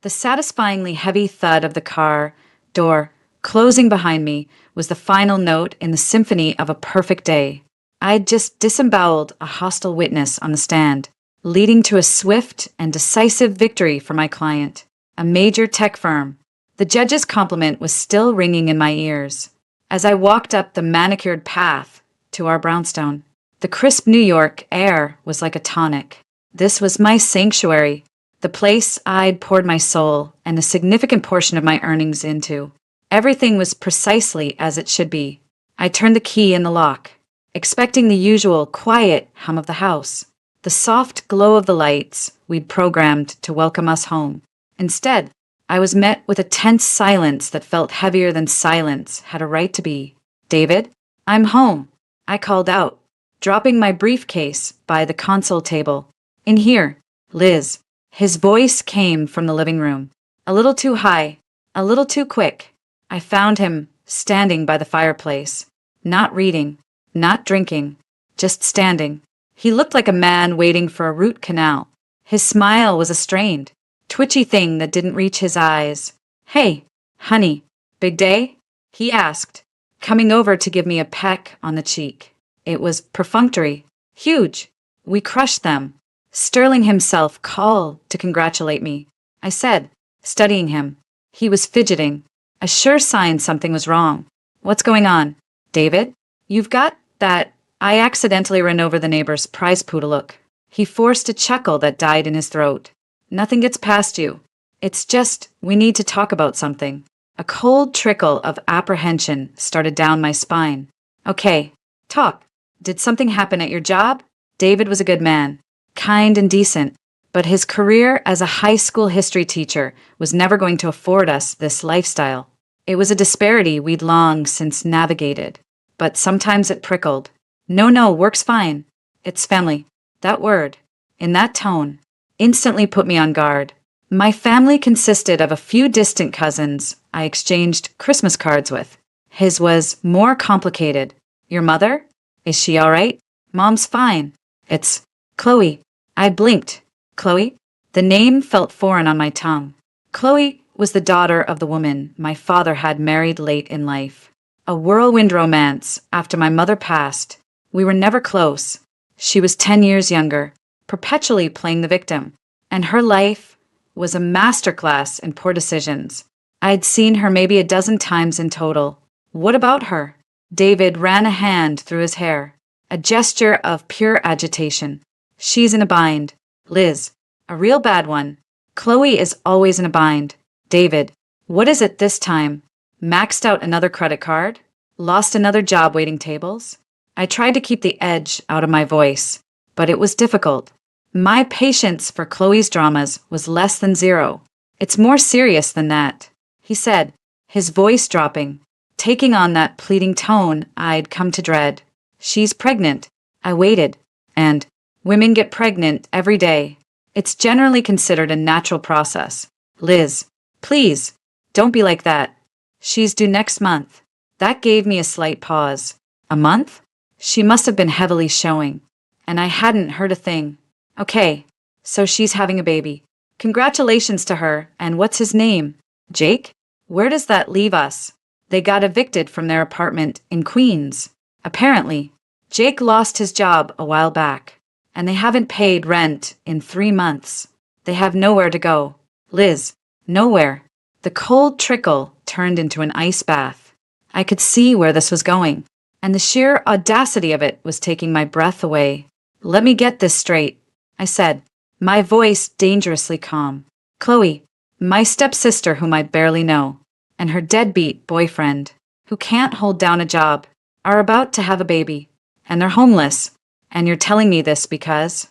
The satisfyingly heavy thud of the car door closing behind me was the final note in the symphony of a perfect day. I had just disemboweled a hostile witness on the stand, leading to a swift and decisive victory for my client, a major tech firm. The judge's compliment was still ringing in my ears as I walked up the manicured path to our brownstone. The crisp New York air was like a tonic. This was my sanctuary, the place I'd poured my soul and a significant portion of my earnings into. Everything was precisely as it should be. I turned the key in the lock, expecting the usual quiet hum of the house, the soft glow of the lights we'd programmed to welcome us home. Instead, I was met with a tense silence that felt heavier than silence had a right to be. "David, I'm home," I called out, dropping my briefcase by the console table. "In here, Liz." His voice came from the living room, a little too high, a little too quick. I found him standing by the fireplace, not reading, not drinking, just standing. He looked like a man waiting for a root canal. His smile was a strained, twitchy thing that didn't reach his eyes. "Hey, honey, big day?" he asked, coming over to give me a peck on the cheek. It was perfunctory, huge. We crushed them. Sterling himself called to congratulate me. I said, studying him. He was fidgeting, a sure sign something was wrong. "What's going on, David? You've got that." I accidentally ran over the neighbor's prize poodle look. He forced a chuckle that died in his throat. "Nothing gets past you. It's just, we need to talk about something." A cold trickle of apprehension started down my spine. "Okay, talk. Did something happen at your job?" David was a good man, kind and decent, but his career as a high school history teacher was never going to afford us this lifestyle. It was a disparity we'd long since navigated, but sometimes it prickled. No, work's fine. It's family." That word, in that tone, instantly put me on guard. My family consisted of a few distant cousins I exchanged Christmas cards with. His was more complicated. "Your mother? Is she all right?" "Mom's fine. It's Chloe." I blinked. Chloe? The name felt foreign on my tongue. Chloe was the daughter of the woman my father had married late in life. A whirlwind romance after my mother passed. We were never close. She was 10 years younger, perpetually playing the victim, and her life was a masterclass in poor decisions. I'd seen her maybe a dozen times in total. "What about her?" David ran a hand through his hair, a gesture of pure agitation. "She's in a bind, Liz, a real bad one. Chloe is always in a bind." "David, what is it this time? Maxed out another credit card? Lost another job waiting tables?" I tried to keep the edge out of my voice, but it was difficult. My patience for Chloe's dramas was less than zero. "It's more serious than that," he said, his voice dropping, taking on that pleading tone I'd come to dread. "She's pregnant." I waited, and women get pregnant every day. It's generally considered a natural process. "Liz, please, don't be like that. She's due next month." That gave me a slight pause. A month? She must have been heavily showing, and I hadn't heard a thing. "Okay, so she's having a baby. Congratulations to her, and what's his name? Jake? Where does that leave us?" They got evicted from their apartment in Queens. Apparently, Jake lost his job a while back, and they haven't paid rent in 3 months. They have nowhere to go. Liz, nowhere. The cold trickle turned into an ice bath. I could see where this was going, and the sheer audacity of it was taking my breath away. "Let me get this straight," I said, my voice dangerously calm. "Chloe, my stepsister whom I barely know, and her deadbeat boyfriend, who can't hold down a job, are about to have a baby, and they're homeless, and you're telling me this because—"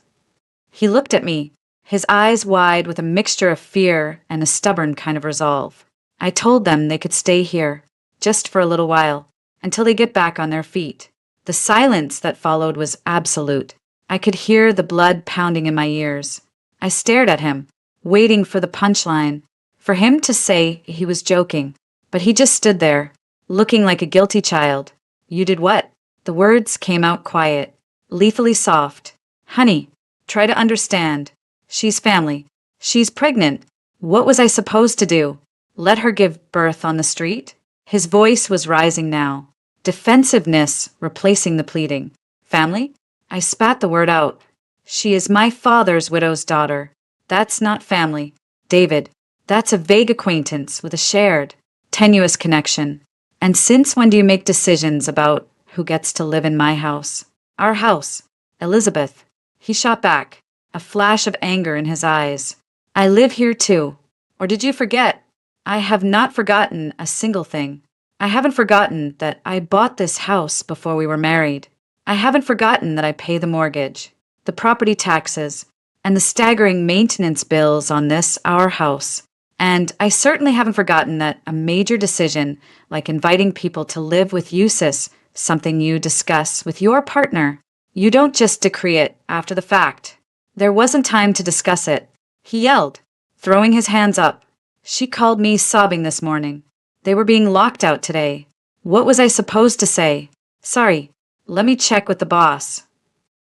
He looked at me, his eyes wide with a mixture of fear and a stubborn kind of resolve. "I told them they could stay here, just for a little while, until they get back on their feet." The silence that followed was absolute. I could hear the blood pounding in my ears. I stared at him, waiting for the punchline, for him to say he was joking, but he just stood there, looking like a guilty child. "You did what?" The words came out quiet, lethally soft. "Honey, try to understand. She's family. She's pregnant. What was I supposed to do? Let her give birth on the street? His voice was rising now, defensiveness replacing the pleading. Family? I spat the word out. She is my father's widow's daughter. That's not family. David, that's a vague acquaintance with a shared, tenuous connection. And since when do you make decisions about who gets to live in my house? Our house. Elizabeth. He shot back, a flash of anger in his eyes. I live here too. Or did you forget? I have not forgotten a single thing. I haven't forgotten that I bought this house before we were married. I haven't forgotten that I pay the mortgage, the property taxes, and the staggering maintenance bills on this, our house. And I certainly haven't forgotten that a major decision, like inviting people to live with you, sis, something you discuss with your partner. You don't just decree it after the fact. There wasn't time to discuss it. He yelled, throwing his hands up. She called me sobbing this morning. They were being locked out today. What was I supposed to say? Sorry, let me check with the boss.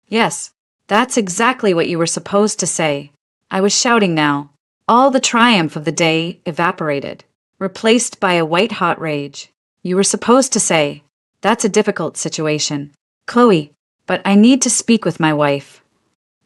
Yes, that's exactly what you were supposed to say. I was shouting now. All the triumph of the day evaporated, replaced by a white-hot rage. You were supposed to say, that's a difficult situation. Chloe, but I need to speak with my wife.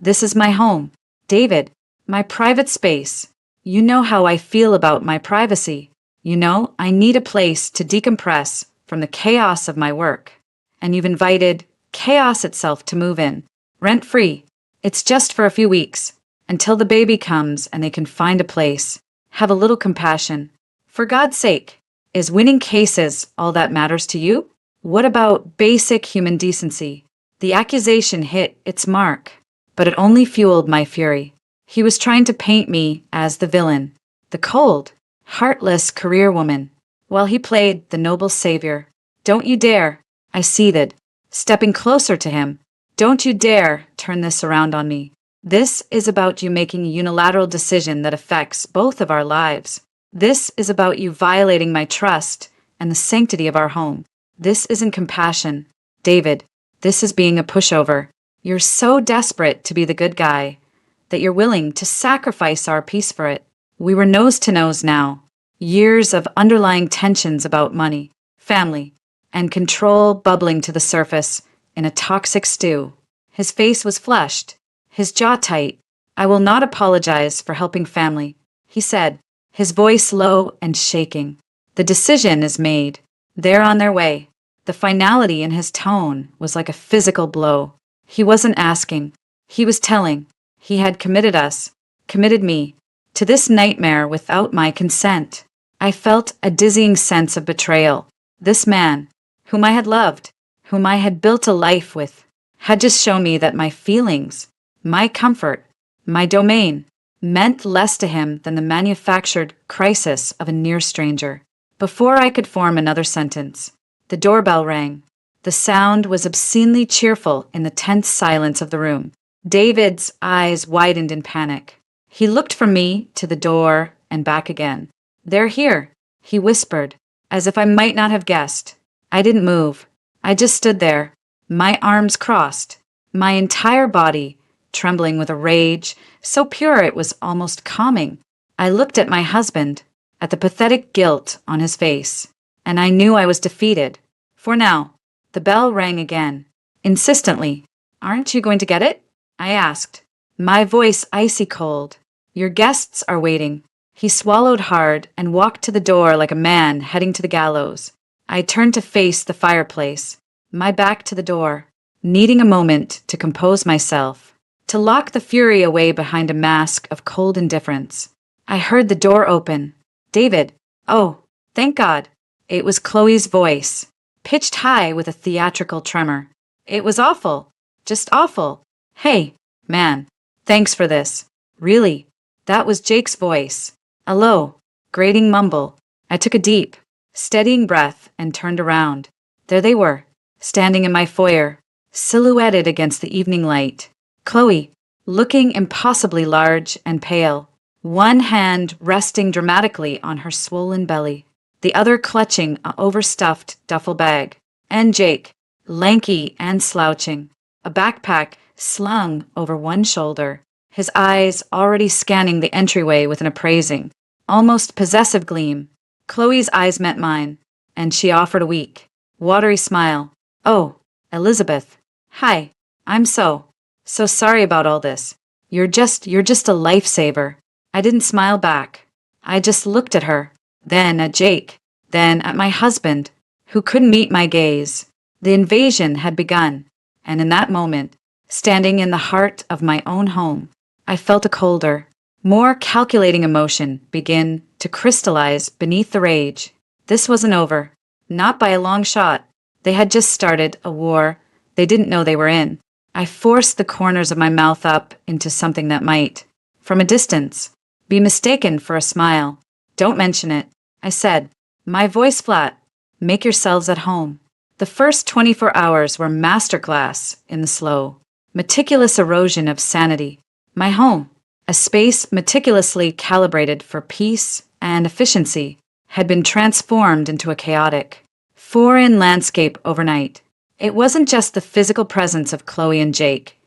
This is my home. David, my private space. You know how I feel about my privacy. You know, I need a place to decompress from the chaos of my work. And you've invited chaos itself to move in, rent-free. It's just for a few weeks, until the baby comes and they can find a place. Have a little compassion. For God's sake, is winning cases all that matters to you? What about basic human decency? The accusation hit its mark, but it only fueled my fury. He was trying to paint me as the villain, the cold, heartless career woman, while he played the noble savior. Don't you dare, I seethed, stepping closer to him. Don't you dare turn this around on me. This is about you making a unilateral decision that affects both of our lives. This is about you violating my trust and the sanctity of our home. This isn't compassion. David, this is being a pushover. You're so desperate to be the good guy that you're willing to sacrifice our peace for it. We were nose to nose now. Years of underlying tensions about money, family, and control bubbling to the surface in a toxic stew. His face was flushed, his jaw tight. I will not apologize for helping family, he said, his voice low and shaking. The decision is made. They're on their way. The finality in his tone was like a physical blow. He wasn't asking. He was telling. He had committed us, committed me, to this nightmare without my consent. I felt a dizzying sense of betrayal. This man, whom I had loved, whom I had built a life with, had just shown me that my feelings, my comfort, my domain, meant less to him than the manufactured crisis of a near stranger. Before I could form another sentence, the doorbell rang. The sound was obscenely cheerful in the tense silence of the room. David's eyes widened in panic. He looked from me to the door and back again. They're here, he whispered, as if I might not have guessed. I didn't move. I just stood there, my arms crossed, my entire body trembling with a rage so pure it was almost calming. I looked at my husband, at the pathetic guilt on his face, and I knew I was defeated. For now, the bell rang again, insistently. Aren't you going to get it? I asked, my voice icy cold. Your guests are waiting. He swallowed hard and walked to the door like a man heading to the gallows. I turned to face the fireplace, my back to the door, needing a moment to compose myself, to lock the fury away behind a mask of cold indifference. I heard the door open. David. Oh, thank God. It was Chloe's voice, pitched high with a theatrical tremor. It was awful. Just awful. Hey, man, thanks for this. Really, that was Jake's voice. A low, grating mumble. I took a deep, steadying breath and turned around. There they were, standing in my foyer, silhouetted against the evening light. Chloe, looking impossibly large and pale, one hand resting dramatically on her swollen belly, the other clutching an overstuffed duffel bag. And Jake, lanky and slouching, a backpack slung over one shoulder, his eyes already scanning the entryway with an appraising, almost possessive gleam. Chloe's eyes met mine, and she offered a weak, watery smile. "Oh, Elizabeth. Hi. I'm so sorry about all this. You're just a lifesaver." I didn't smile back. I just looked at her, then at Jake, then at my husband, who couldn't meet my gaze. The invasion had begun, and in that moment, standing in the heart of my own home, I felt a colder, more calculating emotion begin to crystallize beneath the rage. This wasn't over. Not by a long shot. They had just started a war they didn't know they were in. I forced the corners of my mouth up into something that might, from a distance, be mistaken for a smile. "Don't mention it," I said, my voice flat. "Make yourselves at home." The first 24 hours were masterclass in the slow, meticulous erosion of sanity. My home, a space meticulously calibrated for peace and efficiency, had been transformed into a chaotic, foreign landscape overnight. It wasn't just the physical presence of Chloe and Jake.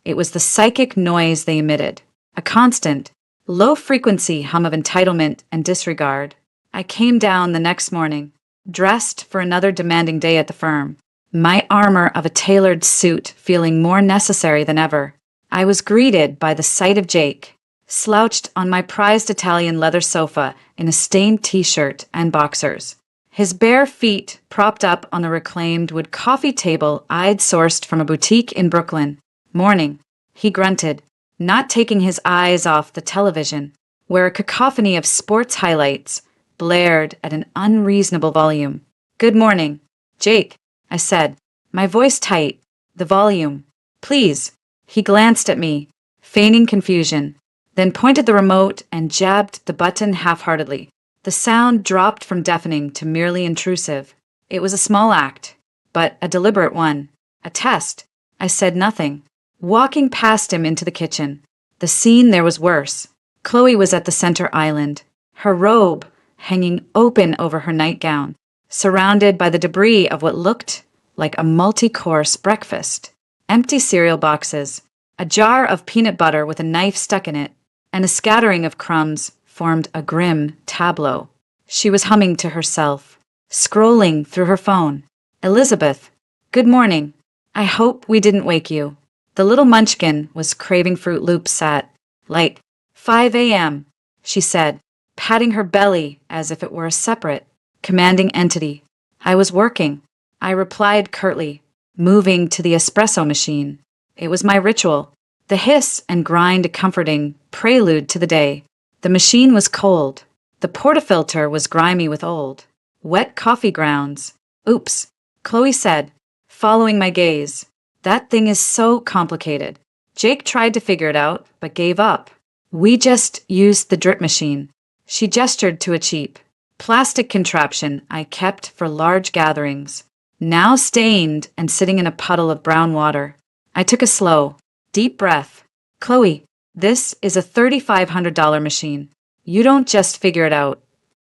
It was the psychic noise they emitted, a constant, low-frequency hum of entitlement and disregard. I came down the next morning, dressed for another demanding day at the firm, my armor of a tailored suit feeling more necessary than ever. I was greeted by the sight of Jake, slouched on my prized Italian leather sofa in a stained t-shirt and boxers, his bare feet propped up on the reclaimed wood coffee table I'd sourced from a boutique in Brooklyn. "Morning," he grunted, not taking his eyes off the television, where a cacophony of sports highlights blared at an unreasonable volume. "Good morning, Jake," I said, my voice tight. "The volume, please." He glanced at me, feigning confusion, then pointed the remote and jabbed the button half-heartedly. The sound dropped from deafening to merely intrusive. It was a small act, but a deliberate one. A test. I said nothing, walking past him into the kitchen. The scene there was worse. Chloe was at the center island, her robe hanging open over her nightgown, surrounded by the debris of what looked like a multi-course breakfast. Empty cereal boxes, a jar of peanut butter with a knife stuck in it, and a scattering of crumbs formed a grim tableau. She was humming to herself, scrolling through her phone. "Elizabeth, good morning. I hope we didn't wake you." The little munchkin was craving Fruit Loops at, like, 5 a.m., she said, patting her belly as if it were a separate, commanding entity. "I was working," I replied curtly, moving to the espresso machine. It was my ritual, the hiss and grind a comforting prelude to the day. The machine was cold. The portafilter was grimy with old, wet coffee grounds. "Oops," Chloe said, following my gaze. "That thing is so complicated." Jake tried to figure it out, but gave up. "We just used the drip machine." She gestured to a cheap, plastic contraption I kept for large gatherings, now stained and sitting in a puddle of brown water. I took a slow, deep breath. "Chloe, this is a $3,500 machine. You don't just figure it out.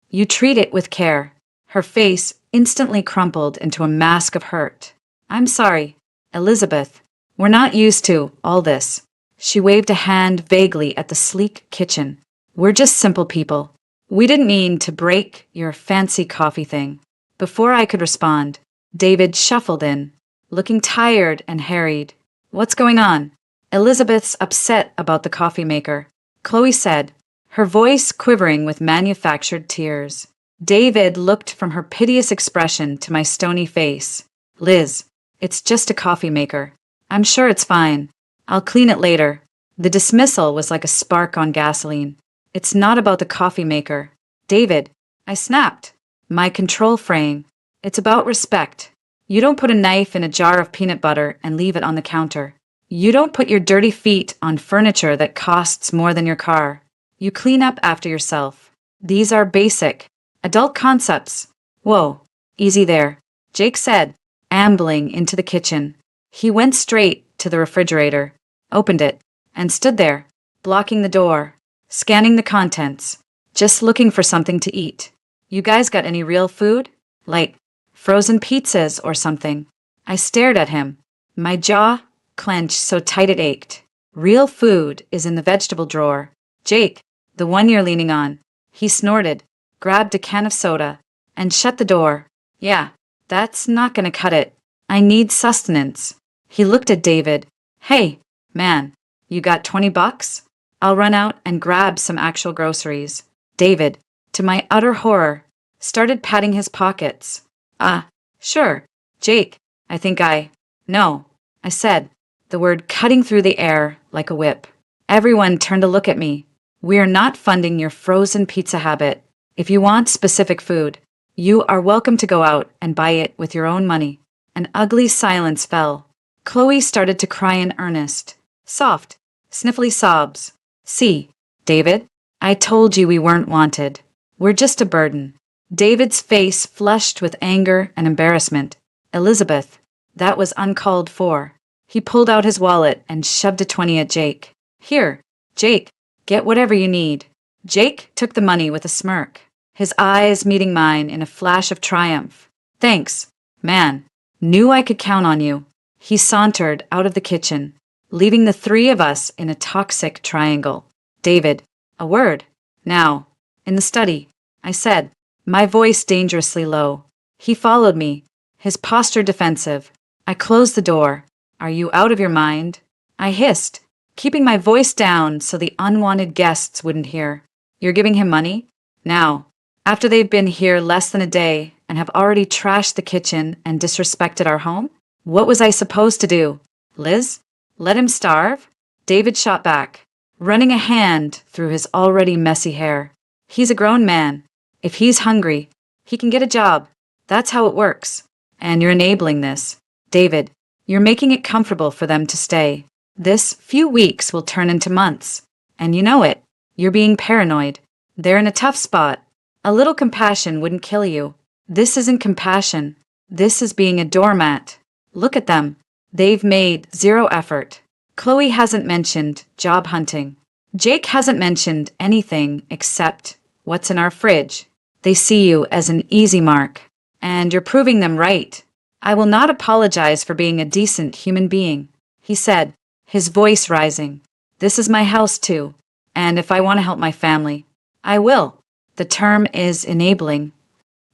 You treat it with care." Her face instantly crumpled into a mask of hurt. "I'm sorry, Elizabeth. We're not used to all this." She waved a hand vaguely at the sleek kitchen. "We're just simple people. We didn't mean to break your fancy coffee thing." Before I could respond, David shuffled in, looking tired and harried. "What's going on?" "Elizabeth's upset about the coffee maker," Chloe said, her voice quivering with manufactured tears. David looked from her piteous expression to my stony face. "Liz, it's just a coffee maker. I'm sure it's fine. I'll clean it later." The dismissal was like a spark on gasoline. "It's not about the coffee maker, David," I snapped, my control fraying. "It's about respect. You don't put a knife in a jar of peanut butter and leave it on the counter. You don't put your dirty feet on furniture that costs more than your car. You clean up after yourself. These are basic, adult concepts." "Whoa, easy there," Jake said, ambling into the kitchen. He went straight to the refrigerator, opened it, and stood there, blocking the door, scanning the contents, just looking for something to eat. "You guys got any real food? Like frozen pizzas or something?" I stared at him, my jaw clenched so tight it ached. Real food is in the vegetable drawer. Jake, the one you're leaning on. He snorted, grabbed a can of soda, and shut the door. Yeah, that's not gonna cut it. I need sustenance. He looked at David. Hey, man, you got $20? I'll run out and grab some actual groceries. David, to my utter horror, started patting his pockets. Sure, Jake, No, I said, the word cutting through the air like a whip. Everyone turned to look at me. We are not funding your frozen pizza habit. If you want specific food, you are welcome to go out and buy it with your own money. An ugly silence fell. Chloe started to cry in earnest. Soft, sniffly sobs. See, David, I told you we weren't wanted. We're just a burden. David's face flushed with anger and embarrassment. Elizabeth, that was uncalled for. He pulled out his wallet and shoved a 20 at Jake. Here, Jake, get whatever you need. Jake took the money with a smirk, his eyes meeting mine in a flash of triumph. Thanks, man. Knew I could count on you. He sauntered out of the kitchen, leaving the three of us in a toxic triangle. David, a word. Now, in the study, I said, my voice dangerously low. He followed me, his posture defensive. I closed the door. Are you out of your mind? I hissed, keeping my voice down so the unwanted guests wouldn't hear. You're giving him money? Now, after they've been here less than a day and have already trashed the kitchen and disrespected our home? What was I supposed to do? Liz? Let him starve? David shot back, running a hand through his already messy hair. He's a grown man. If he's hungry, he can get a job. That's how it works. And you're enabling this. David, you're making it comfortable for them to stay. This few weeks will turn into months. And you know it. You're being paranoid. They're in a tough spot. A little compassion wouldn't kill you. This isn't compassion. This is being a doormat. Look at them. They've made zero effort. Chloe hasn't mentioned job hunting. Jake hasn't mentioned anything except what's in our fridge. They see you as an easy mark. And you're proving them right. I will not apologize for being a decent human being, he said, his voice rising. This is my house too. And if I want to help my family, I will. The term is enabling.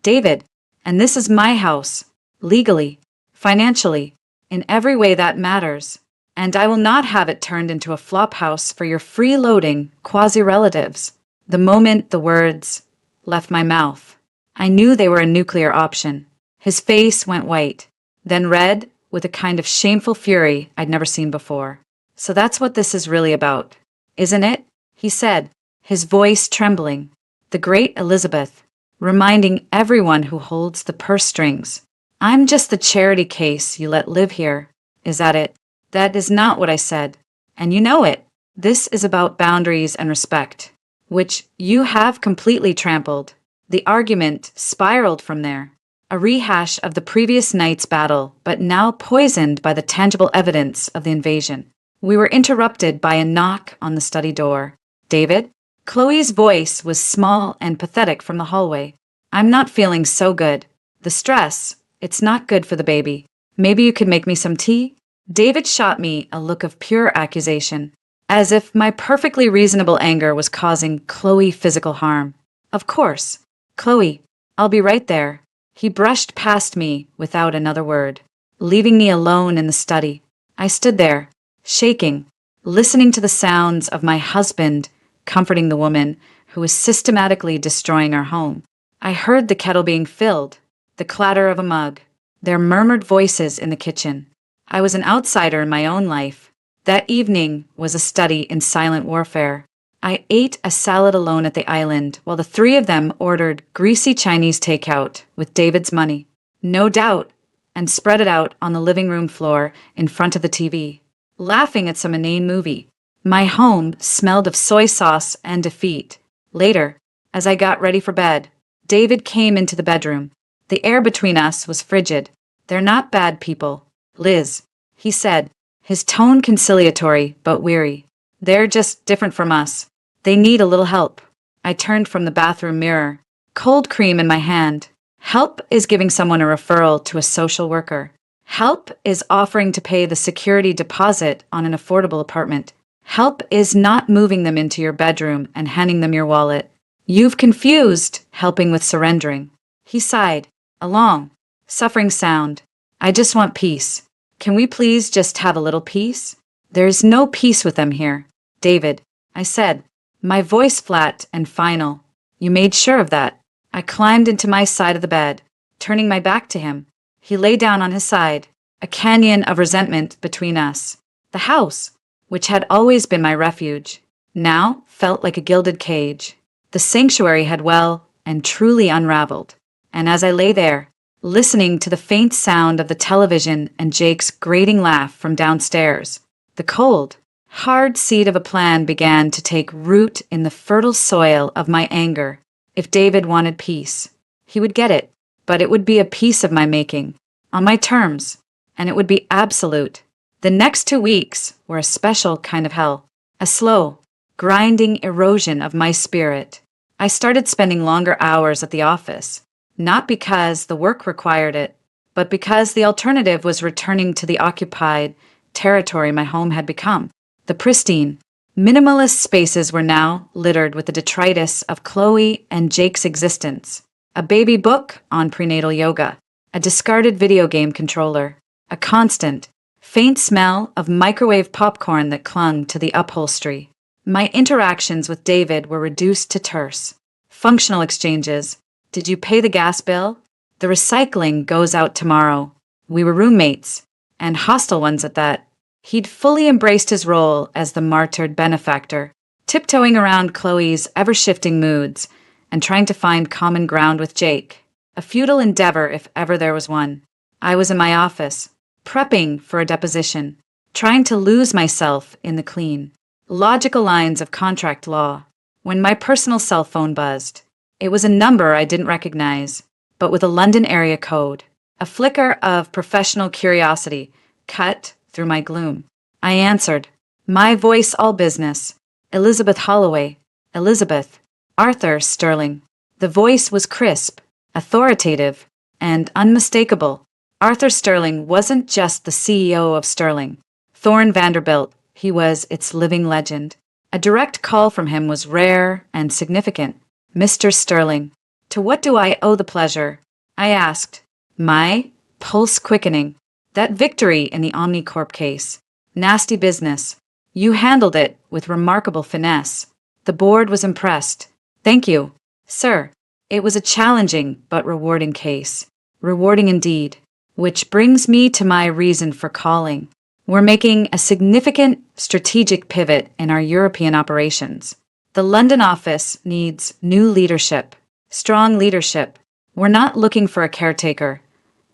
David, and this is my house. Legally, financially, in every way that matters. And I will not have it turned into a flop house for your freeloading quasi-relatives. The moment the words left my mouth, I knew they were a nuclear option. His face went white, then red with a kind of shameful fury I'd never seen before. So that's what this is really about, isn't it? He said, his voice trembling. The great Elizabeth, reminding everyone who holds the purse strings. I'm just the charity case you let live here. Is that it? That is not what I said. And you know it. This is about boundaries and respect, which you have completely trampled. The argument spiraled from there. A rehash of the previous night's battle, but now poisoned by the tangible evidence of the invasion. We were interrupted by a knock on the study door. David? Chloe's voice was small and pathetic from the hallway. I'm not feeling so good. The stress, it's not good for the baby. Maybe you could make me some tea? David shot me a look of pure accusation, as if my perfectly reasonable anger was causing Chloe physical harm. Of course. Chloe, I'll be right there. He brushed past me without another word, leaving me alone in the study. I stood there, shaking, listening to the sounds of my husband comforting the woman who was systematically destroying our home. I heard the kettle being filled, the clatter of a mug, their murmured voices in the kitchen. I was an outsider in my own life. That evening was a study in silent warfare. I ate a salad alone at the island while the three of them ordered greasy Chinese takeout with David's money, no doubt, and spread it out on the living room floor in front of the TV, laughing at some inane movie. My home smelled of soy sauce and defeat. Later, as I got ready for bed, David came into the bedroom. The air between us was frigid. They're not bad people. Liz, he said, his tone conciliatory but weary. They're just different from us. They need a little help. I turned from the bathroom mirror, cold cream in my hand. Help is giving someone a referral to a social worker. Help is offering to pay the security deposit on an affordable apartment. Help is not moving them into your bedroom and handing them your wallet. You've confused helping with surrendering. He sighed, a long, suffering sound. I just want peace. Can we please just have a little peace? There's no peace with them here. David, I said, my voice flat and final. You made sure of that. I climbed into my side of the bed, turning my back to him. He lay down on his side, a canyon of resentment between us. The house, which had always been my refuge, now felt like a gilded cage. The sanctuary had well and truly unraveled, and as I lay there, listening to the faint sound of the television and Jake's grating laugh from downstairs, the cold, hard seed of a plan began to take root in the fertile soil of my anger. If David wanted peace, he would get it, but it would be a peace of my making, on my terms, and it would be absolute. The next 2 weeks were a special kind of hell, a slow, grinding erosion of my spirit. I started spending longer hours at the office, not because the work required it, but because the alternative was returning to the occupied territory my home had become. The pristine, minimalist spaces were now littered with the detritus of Chloe and Jake's existence. A baby book on prenatal yoga, a discarded video game controller, a constant, faint smell of microwave popcorn that clung to the upholstery. My interactions with David were reduced to terse, functional exchanges. Did you pay the gas bill? The recycling goes out tomorrow. We were roommates, and hostile ones at that. He'd fully embraced his role as the martyred benefactor, tiptoeing around Chloe's ever-shifting moods and trying to find common ground with Jake. A futile endeavor if ever there was one. I was in my office, prepping for a deposition, trying to lose myself in the clean, logical lines of contract law, when my personal cell phone buzzed. It was a number I didn't recognize, but with a London area code. A flicker of professional curiosity cut through my gloom. I answered, my voice all business. Elizabeth Holloway. Elizabeth. Arthur Sterling. The voice was crisp, authoritative, and unmistakable. Arthur Sterling wasn't just the CEO of Sterling. Thorne Vanderbilt, he was its living legend. A direct call from him was rare and significant. Mr. Sterling, to what do I owe the pleasure? I asked, my pulse quickening. That victory in the Omnicorp case. Nasty business. You handled it with remarkable finesse. The board was impressed. Thank you, sir. It was a challenging but rewarding case. Rewarding indeed. Which brings me to my reason for calling. We're making a significant strategic pivot in our European operations. The London office needs new leadership, strong leadership. We're not looking for a caretaker.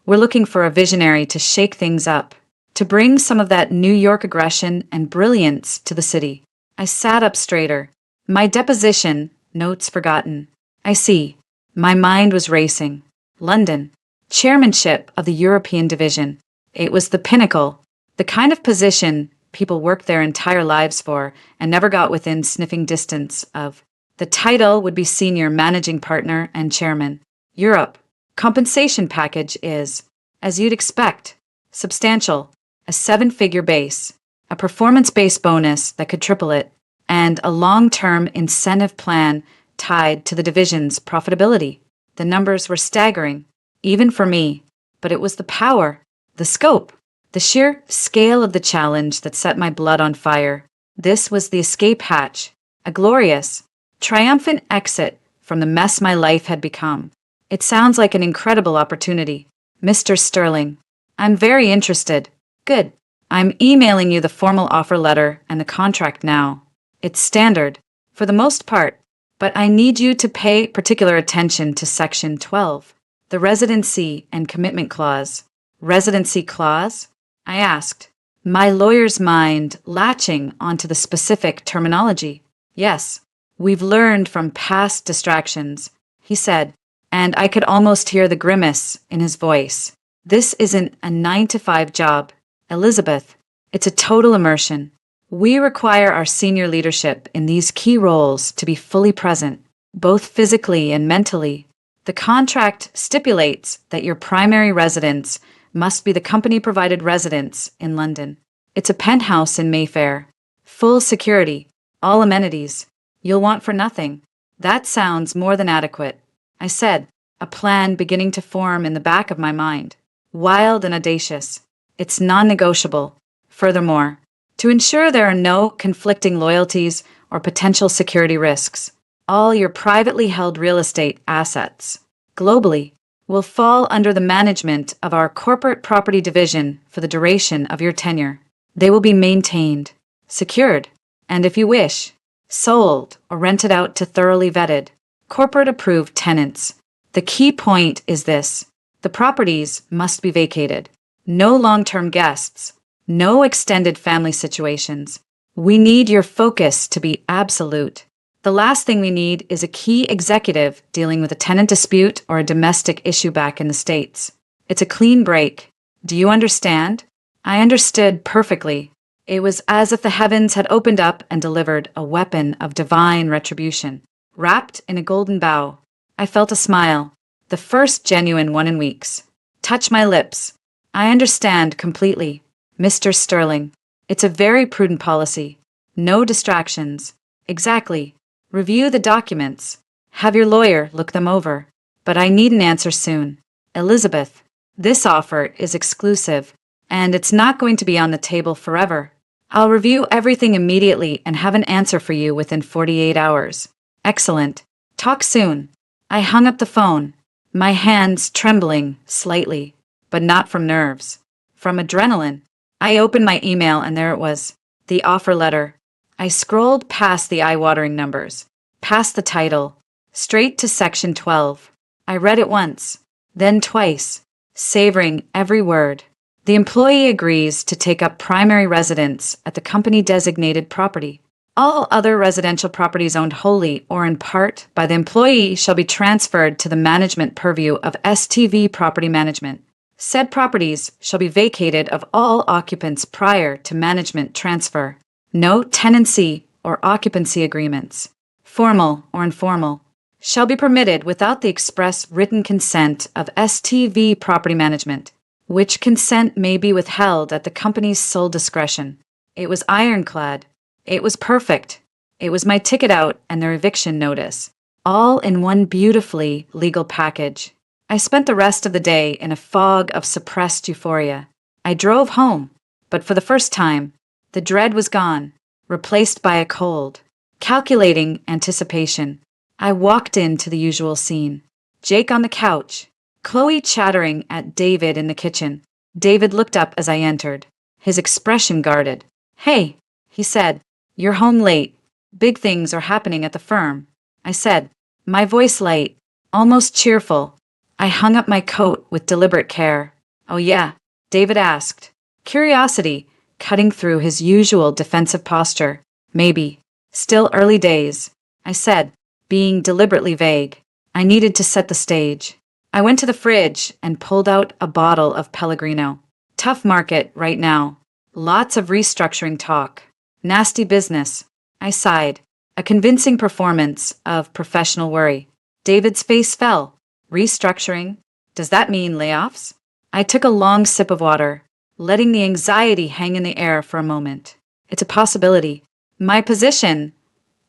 We're looking for a visionary to shake things up, to bring some of that New York aggression and brilliance to the city. I sat up straighter. My deposition, notes forgotten. I see. My mind was racing. London. Chairmanship of the European Division. It was the pinnacle, the kind of position people worked their entire lives for and never got within sniffing distance of. The title would be Senior Managing Partner and Chairman. Europe. Compensation package is, as you'd expect, substantial. A 7-figure base, a performance-based bonus that could triple it, and a long-term incentive plan tied to the division's profitability. The numbers were staggering, even for me, but it was the power, the scope, the sheer scale of the challenge that set my blood on fire. This was the escape hatch, a glorious, triumphant exit from the mess my life had become. It sounds like an incredible opportunity. Mr. Sterling, I'm very interested. Good. I'm emailing you the formal offer letter and the contract now. It's standard, for the most part, but I need you to pay particular attention to Section 12, the residency and commitment clause. Residency clause? I asked, my lawyer's mind latching onto the specific terminology. Yes, we've learned from past distractions, he said, and I could almost hear the grimace in his voice. This isn't a 9-to-5 job, Elizabeth. It's a total immersion. We require our senior leadership in these key roles to be fully present, both physically and mentally. The contract stipulates that your primary residence must be the company-provided residence in London. It's a penthouse in Mayfair, Full security, all amenities. You'll want for nothing. That sounds more than adequate, I said, a plan beginning to form in the back of my mind. Wild and audacious. It's non-negotiable. Furthermore, to ensure there are no conflicting loyalties or potential security risks, all your privately held real estate assets, globally, will fall under the management of our corporate property division for the duration of your tenure. They will be maintained, secured, and if you wish, sold or rented out to thoroughly vetted, corporate-approved tenants. The key point is this: the properties must be vacated. No long-term guests, no extended family situations. We need your focus to be absolute. The last thing we need is a key executive dealing with a tenant dispute or a domestic issue back in the States. It's a clean break. Do you understand? I understood perfectly. It was as if the heavens had opened up and delivered a weapon of divine retribution. Wrapped in a golden bow, I felt a smile, the first genuine one in weeks. Touch my lips. I understand completely, Mr. Sterling. It's a very prudent policy. No distractions. Exactly. Review the documents. Have your lawyer look them over. But I need an answer soon. Elizabeth, this offer is exclusive, and it's not going to be on the table forever. I'll review everything immediately and have an answer for you within 48 hours. Excellent. Talk soon. I hung up the phone, my hands trembling slightly, but not from nerves. From adrenaline. I opened my email and there it was, the offer letter. I scrolled past the eye-watering numbers, past the title, straight to section 12. I read it once, then twice, savoring every word. The employee agrees to take up primary residence at the company-designated property. All other residential properties owned wholly or in part by the employee shall be transferred to the management purview of STV Property Management. Said properties shall be vacated of all occupants prior to management transfer. No tenancy or occupancy agreements, formal or informal, shall be permitted without the express written consent of STV Property Management, which consent may be withheld at the company's sole discretion. It was ironclad. It was perfect. It was my ticket out and their eviction notice, all in one beautifully legal package. I spent the rest of the day in a fog of suppressed euphoria. I drove home, but for the first time, the dread was gone, replaced by a cold, calculating anticipation. I walked into the usual scene. Jake on the couch, Chloe chattering at David in the kitchen. David looked up as I entered, his expression guarded. "Hey," he said, "you're home late. Big things are happening at the firm." I said, my voice light, almost cheerful. I hung up my coat with deliberate care. "Oh yeah?" David asked, curiosity cutting through his usual defensive posture. "Maybe. Still early days," I said, being deliberately vague. I needed to set the stage. I went to the fridge and pulled out a bottle of Pellegrino. Tough market right now. Lots of restructuring talk. Nasty business. I sighed. A convincing performance of professional worry. David's face fell. Restructuring? Does that mean layoffs? I took a long sip of water, letting the anxiety hang in the air for a moment. It's a possibility. My position,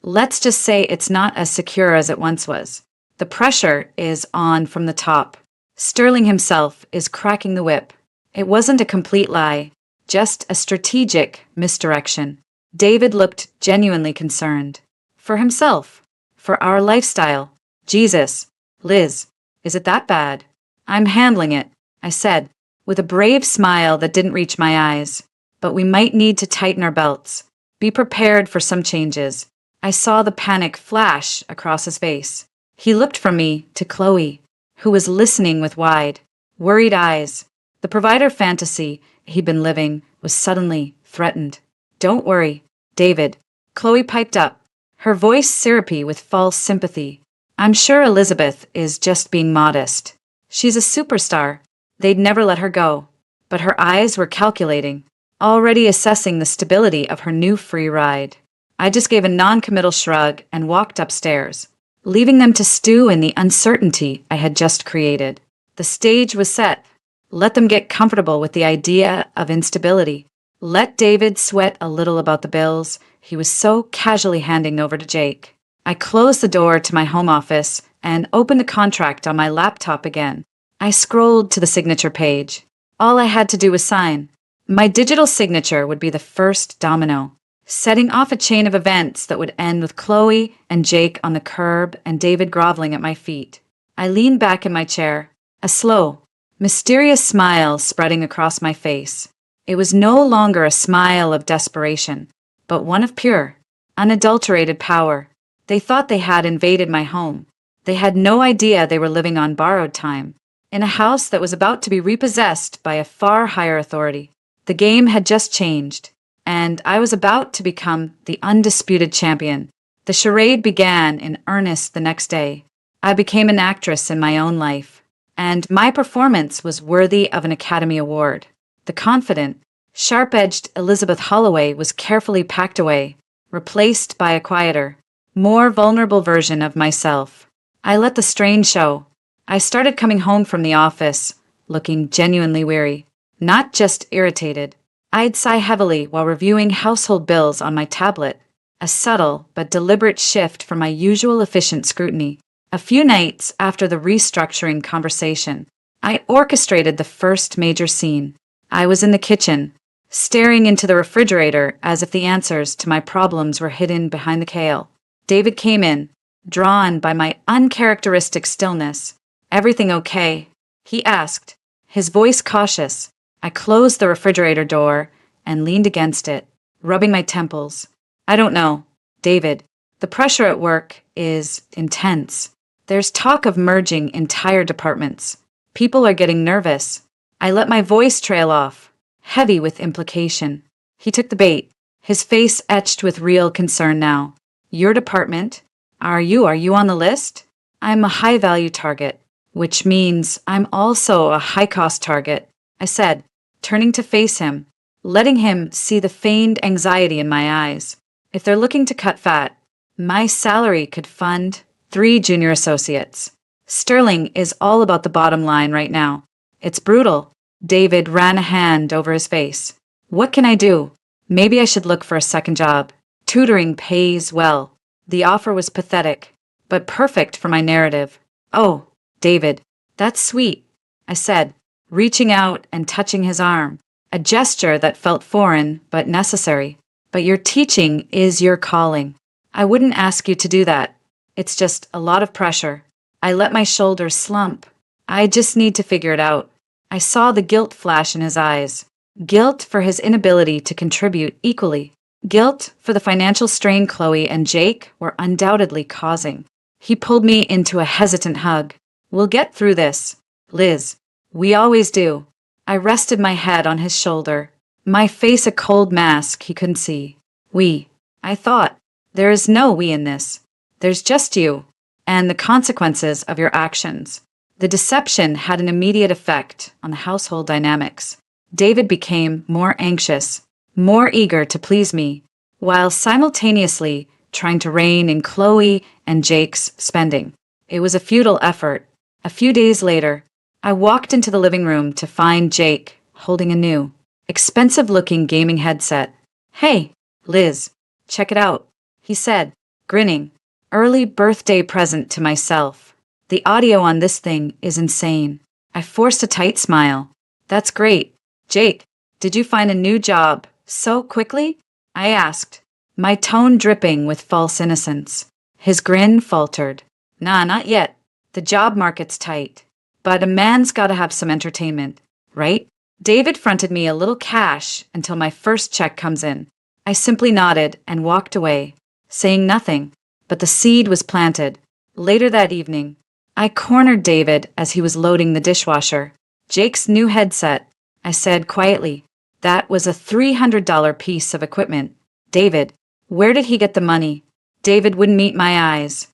let's just say it's not as secure as it once was. The pressure is on from the top. Sterling himself is cracking the whip. It wasn't a complete lie, just a strategic misdirection. David looked genuinely concerned. For himself. For our lifestyle. Jesus. Liz, is it that bad? I'm handling it, I said, with a brave smile that didn't reach my eyes. But we might need to tighten our belts. Be prepared for some changes. I saw the panic flash across his face. He looked from me to Chloe, who was listening with wide, worried eyes. The provider fantasy he'd been living was suddenly threatened. "Don't worry, David," Chloe piped up, her voice syrupy with false sympathy. "I'm sure Elizabeth is just being modest. She's a superstar. They'd never let her go." But her eyes were calculating, already assessing the stability of her new free ride. I just gave a non-committal shrug and walked upstairs, leaving them to stew in the uncertainty I had just created. The stage was set. Let them get comfortable with the idea of instability. Let David sweat a little about the bills, he was so casually handing over to Jake. I closed the door to my home office and opened the contract on my laptop again. I scrolled to the signature page. All I had to do was sign. My digital signature would be the first domino, setting off a chain of events that would end with Chloe and Jake on the curb and David groveling at my feet. I leaned back in my chair, a slow, mysterious smile spreading across my face. It was no longer a smile of desperation, but one of pure, unadulterated power. They thought they had invaded my home. They had no idea they were living on borrowed time, in a house that was about to be repossessed by a far higher authority. The game had just changed, and I was about to become the undisputed champion. The charade began in earnest the next day. I became an actress in my own life, and my performance was worthy of an Academy Award. The confident, sharp-edged Elizabeth Holloway was carefully packed away, replaced by a quieter, more vulnerable version of myself. I let the strain show. I started coming home from the office, looking genuinely weary, not just irritated. I'd sigh heavily while reviewing household bills on my tablet, a subtle but deliberate shift from my usual efficient scrutiny. A few nights after the restructuring conversation, I orchestrated the first major scene. I was in the kitchen, staring into the refrigerator as if the answers to my problems were hidden behind the kale. David came in, drawn by my uncharacteristic stillness. "Everything okay?" he asked, his voice cautious. I closed the refrigerator door and leaned against it, rubbing my temples. "I don't know, David. The pressure at work is intense. There's talk of merging entire departments. People are getting nervous." I let my voice trail off, heavy with implication. He took the bait, his face etched with real concern now. "Your department? Are you on the list?" "I'm a high-value target, which means I'm also a high-cost target," I said, turning to face him, letting him see the feigned anxiety in my eyes. "If they're looking to cut fat, my salary could fund 3 junior associates. Sterling is all about the bottom line right now. It's brutal." David ran a hand over his face. "What can I do? Maybe I should look for a second job. Tutoring pays well." The offer was pathetic, but perfect for my narrative. "Oh, David, that's sweet," I said, reaching out and touching his arm, a gesture that felt foreign but necessary. "But your teaching is your calling. I wouldn't ask you to do that. It's just a lot of pressure." I let my shoulders slump. "I just need to figure it out." I saw the guilt flash in his eyes. Guilt for his inability to contribute equally. Guilt for the financial strain Chloe and Jake were undoubtedly causing. He pulled me into a hesitant hug. "We'll get through this, Liz. We always do." I rested my head on his shoulder, my face a cold mask he couldn't see. "We," I thought. "There is no we in this. There's just you, and the consequences of your actions." The deception had an immediate effect on the household dynamics. David became more anxious, more eager to please me, while simultaneously trying to rein in Chloe and Jake's spending. It was a futile effort. A few days later, I walked into the living room to find Jake holding a new, expensive-looking gaming headset. "Hey, Liz, check it out," he said, grinning. "Early birthday present to myself. The audio on this thing is insane." I forced a tight smile. "That's great. Jake, did you find a new job so quickly?" I asked, my tone dripping with false innocence. His grin faltered. "Nah, not yet. The job market's tight. But a man's gotta have some entertainment, right?" David fronted me a little cash until my first check comes in. I simply nodded and walked away, saying nothing, but the seed was planted. Later that evening, I cornered David as he was loading the dishwasher. "Jake's new headset," I said quietly. "That was a $300 piece of equipment. David, where did he get the money?" David wouldn't meet my eyes.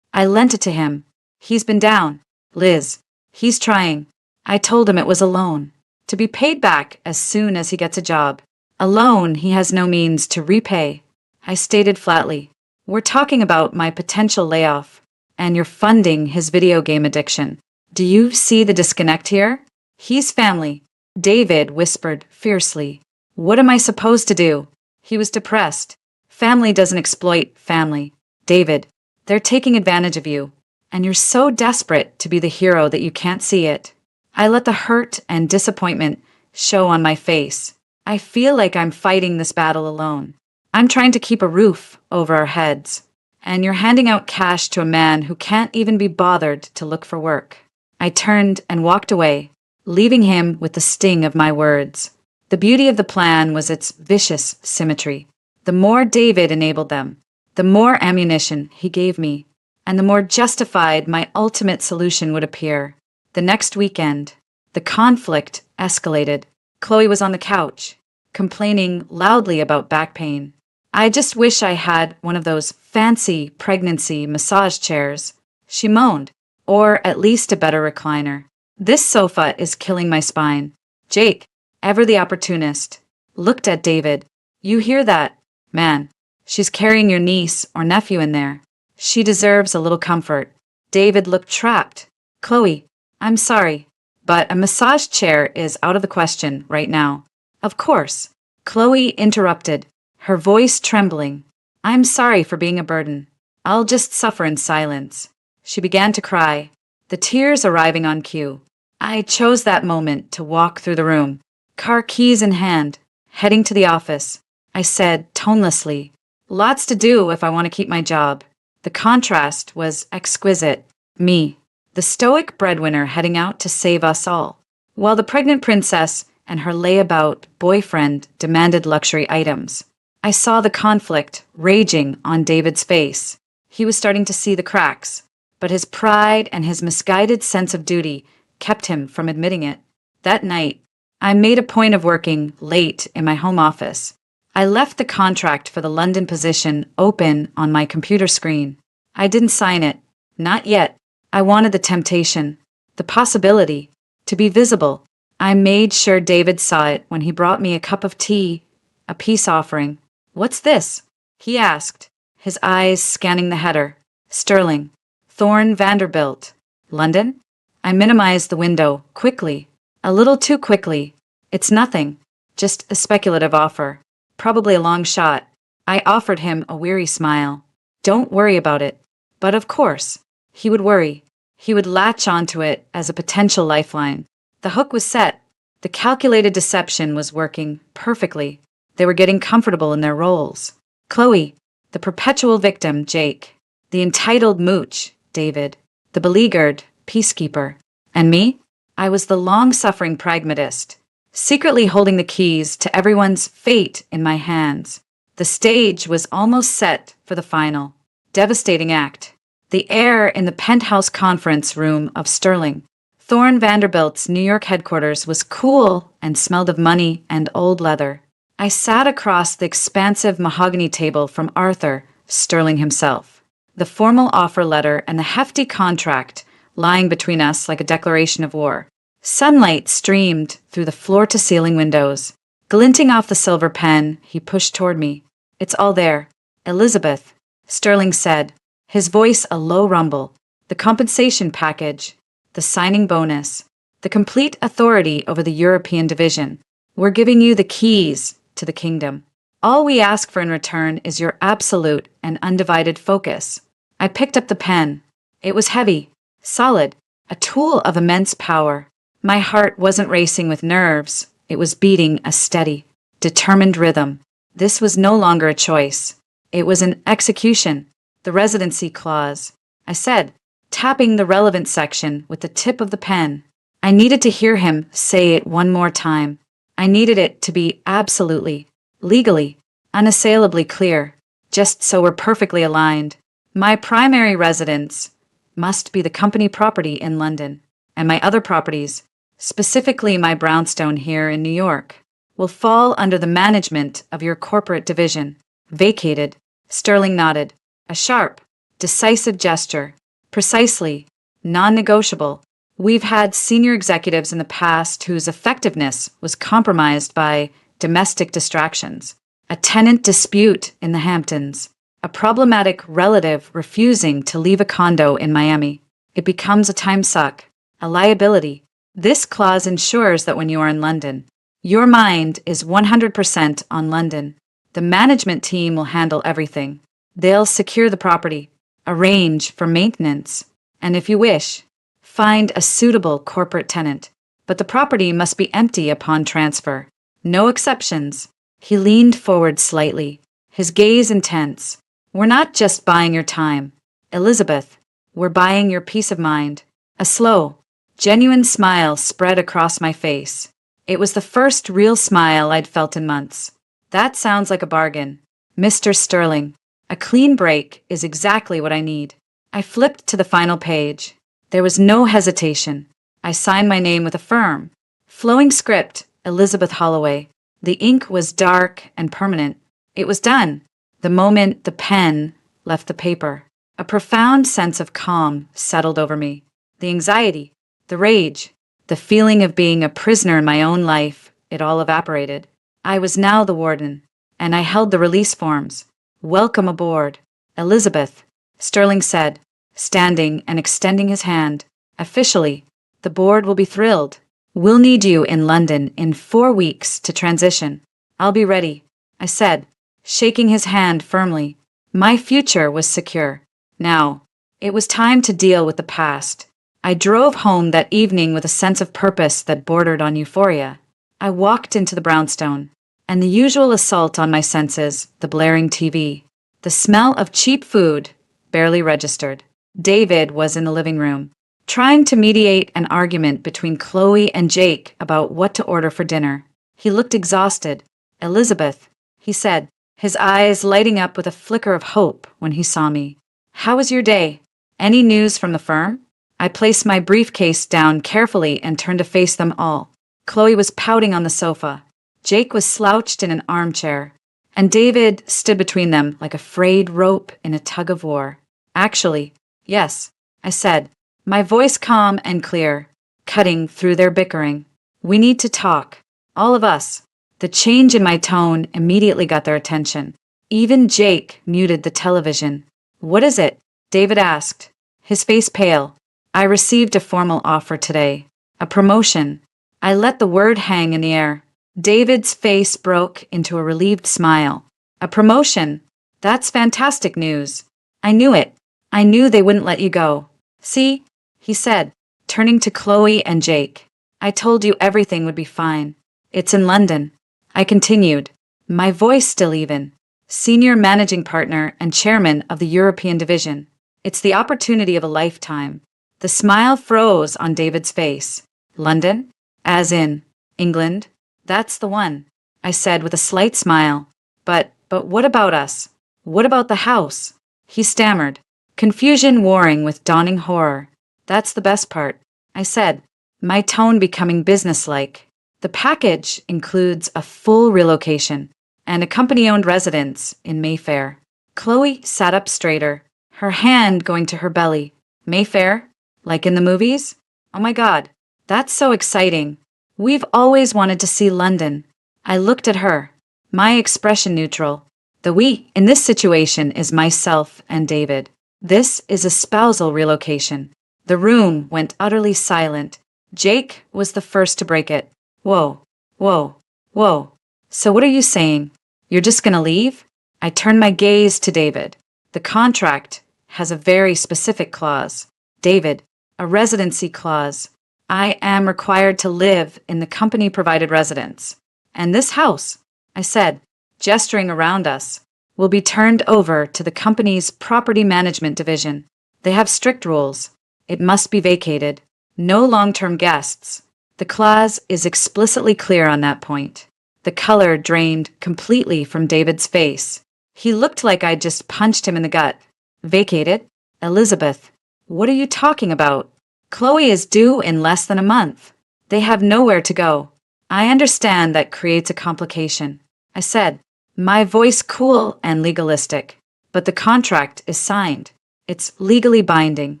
I lent it to him. "He's been down, Liz. He's trying." I told him it was a loan, to be paid back as soon as he gets a job. A loan he has no means to repay. I stated flatly, "We're talking about my potential layoff, and you're funding his video game addiction. Do you see the disconnect here? He's family." David whispered fiercely. "What am I supposed to do?" He was depressed. Family doesn't exploit family. David, they're taking advantage of you. And you're so desperate to be the hero that you can't see it. I let the hurt and disappointment show on my face. I feel like I'm fighting this battle alone. I'm trying to keep a roof over our heads. And you're handing out cash to a man who can't even be bothered to look for work. I turned and walked away, leaving him with the sting of my words. The beauty of the plan was its vicious symmetry. The more David enabled them, the more ammunition he gave me, and the more justified my ultimate solution would appear. The next weekend, the conflict escalated. Chloe was on the couch, complaining loudly about back pain. I just wish I had one of those fancy pregnancy massage chairs, she moaned, or at least a better recliner. This sofa is killing my spine. Jake, ever the opportunist, looked at David. You hear that? Man, she's carrying your niece or nephew in there. She deserves a little comfort. David looked trapped. Chloe, I'm sorry, but a massage chair is out of the question right now. Of course. Chloe interrupted, her voice trembling. I'm sorry for being a burden. I'll just suffer in silence. She began to cry, the tears arriving on cue. I chose that moment to walk through the room, car keys in hand, heading to the office. I said tonelessly, lots to do if I want to keep my job. The contrast was exquisite. Me, the stoic breadwinner heading out to save us all, while the pregnant princess and her layabout boyfriend demanded luxury items. I saw the conflict raging on David's face. He was starting to see the cracks, but his pride and his misguided sense of duty kept him from admitting it. That night, I made a point of working late in my home office. I left the contract for the London position open on my computer screen. I didn't sign it. Not yet. I wanted the temptation, the possibility, to be visible. I made sure David saw it when he brought me a cup of tea, a peace offering. What's this? He asked, his eyes scanning the header. Sterling, Thorne Vanderbilt, London? I minimized the window quickly, a little too quickly. It's nothing, just a speculative offer, probably a long shot. I offered him a weary smile. Don't worry about it. But of course, he would worry. He would latch onto it as a potential lifeline. The hook was set. The calculated deception was working perfectly. They were getting comfortable in their roles. Chloe, the perpetual victim, Jake. The entitled mooch, David. The beleaguered peacekeeper. And me? I was the long-suffering pragmatist, secretly holding the keys to everyone's fate in my hands. The stage was almost set for the final, devastating act. The air in the penthouse conference room of Sterling, Thorne Vanderbilt's New York headquarters, was cool and smelled of money and old leather. I sat across the expansive mahogany table from Arthur, Sterling himself, the formal offer letter and the hefty contract lying between us like a declaration of war. Sunlight streamed through the floor-to-ceiling windows. Glinting off the silver pen, he pushed toward me. It's all there. Elizabeth, Sterling said, his voice a low rumble. The compensation package, the signing bonus, the complete authority over the European division. We're giving you the keys to the kingdom. All we ask for in return is your absolute and undivided focus. I picked up the pen. It was heavy, solid, a tool of immense power. My heart wasn't racing with nerves. It was beating a steady, determined rhythm. This was no longer a choice. It was an execution, the residency clause. I said, tapping the relevant section with the tip of the pen. I needed to hear him say it one more time. I needed it to be absolutely, legally, unassailably clear, just so we're perfectly aligned. My primary residence must be the company property in London, and my other properties, specifically my brownstone here in New York, will fall under the management of your corporate division. Vacated. Sterling nodded. A sharp, decisive gesture. Precisely. Non-negotiable. We've had senior executives in the past whose effectiveness was compromised by domestic distractions. A tenant dispute in the Hamptons. A problematic relative refusing to leave a condo in Miami. It becomes a time suck. A liability. This clause ensures that when you are in London, your mind is 100% on London. The management team will handle everything. They'll secure the property, arrange for maintenance, and if you wish, find a suitable corporate tenant. But the property must be empty upon transfer. No exceptions. He leaned forward slightly, his gaze intense. We're not just buying your time, Elizabeth. We're buying your peace of mind. A slow, genuine smile spread across my face. It was the first real smile I'd felt in months. That sounds like a bargain, Mr. Sterling. A clean break is exactly what I need. I flipped to the final page. There was no hesitation. I signed my name with a firm. Flowing script, Elizabeth Holloway. The ink was dark and permanent. It was done. The moment the pen left the paper, a profound sense of calm settled over me. The anxiety, the rage, the feeling of being a prisoner in my own life, it all evaporated. I was now the warden, and I held the release forms. Welcome aboard, Elizabeth, Sterling said, standing and extending his hand. Officially, the board will be thrilled. We'll need you in London in 4 weeks to transition. I'll be ready, I said, shaking his hand firmly. My future was secure. Now, it was time to deal with the past. I drove home that evening with a sense of purpose that bordered on euphoria. I walked into the brownstone, and the usual assault on my senses, the blaring TV, the smell of cheap food, barely registered. David was in the living room, trying to mediate an argument between Chloe and Jake about what to order for dinner. He looked exhausted. Elizabeth, he said, his eyes lighting up with a flicker of hope when he saw me. How was your day? Any news from the firm? I placed my briefcase down carefully and turned to face them all. Chloe was pouting on the sofa. Jake was slouched in an armchair, and David stood between them like a frayed rope in a tug of war. Actually, yes, I said, my voice calm and clear, cutting through their bickering. We need to talk. All of us. The change in my tone immediately got their attention. Even Jake muted the television. What is it? David asked, his face pale. I received a formal offer today. A promotion. I let the word hang in the air. David's face broke into a relieved smile. A promotion? That's fantastic news. I knew it. I knew they wouldn't let you go. See? He said, turning to Chloe and Jake. I told you everything would be fine. It's in London. I continued, my voice still even. Senior managing partner and chairman of the European division. It's the opportunity of a lifetime. The smile froze on David's face. London? As in, England? That's the one, I said with a slight smile. But what about us? What about the house? He stammered, confusion warring with dawning horror. That's the best part, I said, my tone becoming businesslike. The package includes a full relocation and a company-owned residence in Mayfair. Chloe sat up straighter, her hand going to her belly. Mayfair? Like in the movies? Oh my God, that's so exciting. We've always wanted to see London. I looked at her, my expression neutral. The we in this situation is myself and David. This is a spousal relocation. The room went utterly silent. Jake was the first to break it. Whoa, whoa, whoa. So what are you saying? You're just gonna leave? I turned my gaze to David. The contract has a very specific clause. David, a residency clause. I am required to live in the company-provided residence. And this house, I said, gesturing around us, will be turned over to the company's property management division. They have strict rules. It must be vacated. No long-term guests. The clause is explicitly clear on that point. The color drained completely from David's face. He looked like I'd just punched him in the gut. Vacated? Elizabeth, what are you talking about? Chloe is due in less than a month. They have nowhere to go. I understand that creates a complication, I said, my voice cool and legalistic. But the contract is signed. It's legally binding.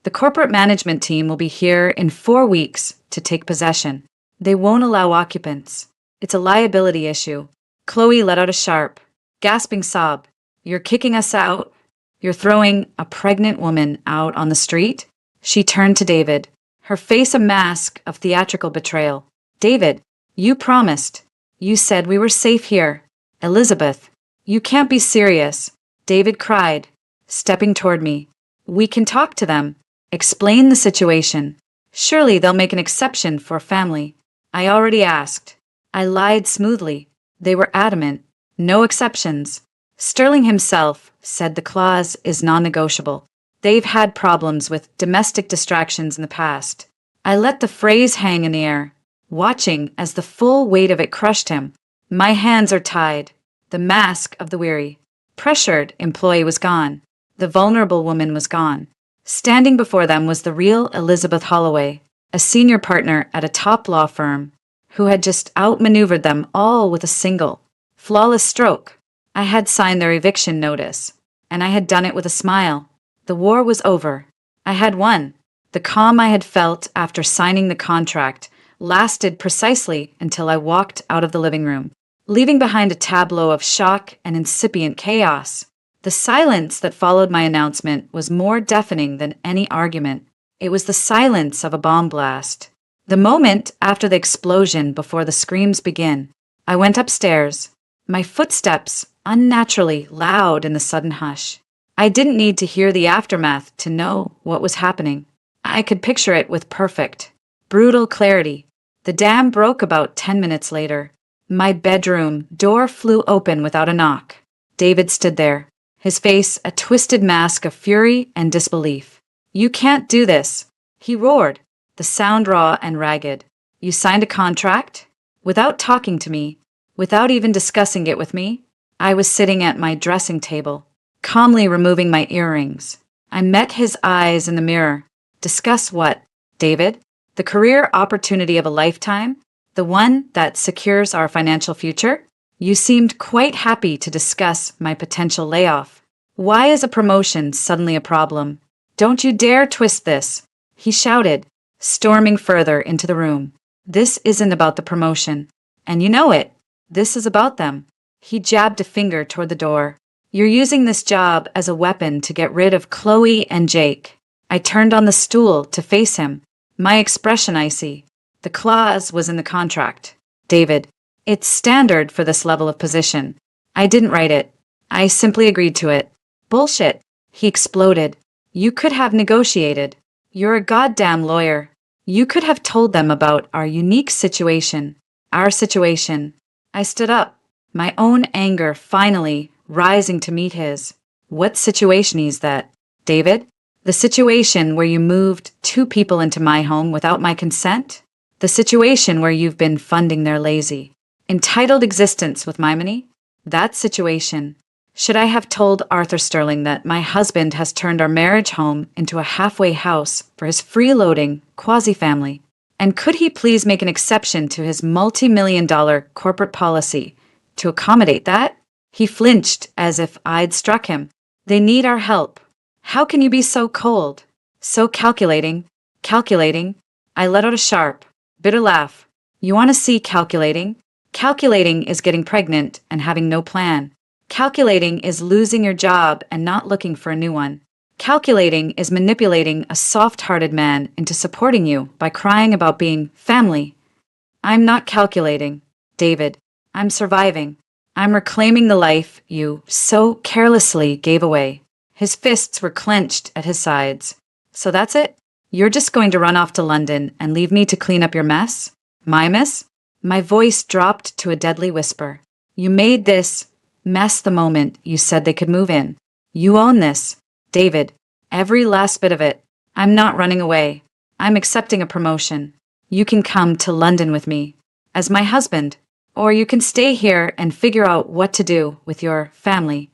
The corporate management team will be here in 4 weeks to take possession. They won't allow occupants. It's a liability issue. Chloe let out a sharp, gasping sob. You're kicking us out? You're throwing a pregnant woman out on the street? She turned to David, her face a mask of theatrical betrayal. David, you promised. You said we were safe here. Elizabeth, You can't be serious, David cried, stepping toward me. We can talk to them, explain the situation. Surely they'll make an exception for family. I already asked. I lied smoothly. They were adamant. No exceptions. Sterling himself said the clause is non-negotiable. They've had problems with domestic distractions in the past. I let the phrase hang in the air, watching as the full weight of it crushed him. My hands are tied. The mask of the weary, pressured employee was gone. The vulnerable woman was gone. Standing before them was the real Elizabeth Holloway, a senior partner at a top law firm, who had just outmaneuvered them all with a single, flawless stroke. I had signed their eviction notice, and I had done it with a smile. The war was over. I had won. The calm I had felt after signing the contract lasted precisely until I walked out of the living room, leaving behind a tableau of shock and incipient chaos. The silence that followed my announcement was more deafening than any argument. It was the silence of a bomb blast. The moment after the explosion before the screams begin, I went upstairs, my footsteps unnaturally loud in the sudden hush. I didn't need to hear the aftermath to know what was happening. I could picture it with perfect, brutal clarity. The dam broke about 10 minutes later. My bedroom door flew open without a knock. David stood there, his face a twisted mask of fury and disbelief. You can't do this, he roared, the sound raw and ragged. You signed a contract? Without talking to me, without even discussing it with me? I was sitting at my dressing table, calmly removing my earrings. I met his eyes in the mirror. Discuss what, David? The career opportunity of a lifetime? The one that secures our financial future? You seemed quite happy to discuss my potential layoff. Why is a promotion suddenly a problem? Don't you dare twist this, he shouted, storming further into the room. This isn't about the promotion, and you know it. This is about them. He jabbed a finger toward the door. You're using this job as a weapon to get rid of Chloe and Jake. I turned on the stool to face him, my expression icy. The clause was in the contract. David, it's standard for this level of position. I didn't write it. I simply agreed to it. Bullshit, he exploded. You could have negotiated. You're a goddamn lawyer. You could have told them about our unique situation. Our situation. I stood up, my own anger finally rising to meet his. What situation is that, David? The situation where you moved 2 people into my home without my consent? The situation where you've been funding their lazy, entitled existence with my money? That situation. Should I have told Arthur Sterling that my husband has turned our marriage home into a halfway house for his freeloading quasi-family? And could he please make an exception to his multi-million-dollar corporate policy to accommodate that? He flinched as if I'd struck him. They need our help. How can you be so cold? So calculating? Calculating? I let out a sharp, bitter laugh. You want to see calculating? Calculating is getting pregnant and having no plan. Calculating is losing your job and not looking for a new one. Calculating is manipulating a soft-hearted man into supporting you by crying about being family. I'm not calculating, David. I'm surviving. I'm reclaiming the life you so carelessly gave away. His fists were clenched at his sides. So that's it? You're just going to run off to London and leave me to clean up your mess? My mess? My voice dropped to a deadly whisper. You made this mess the moment you said they could move in. You own this, David. Every last bit of it. I'm not running away. I'm accepting a promotion. You can come to London with me as my husband, or you can stay here and figure out what to do with your family.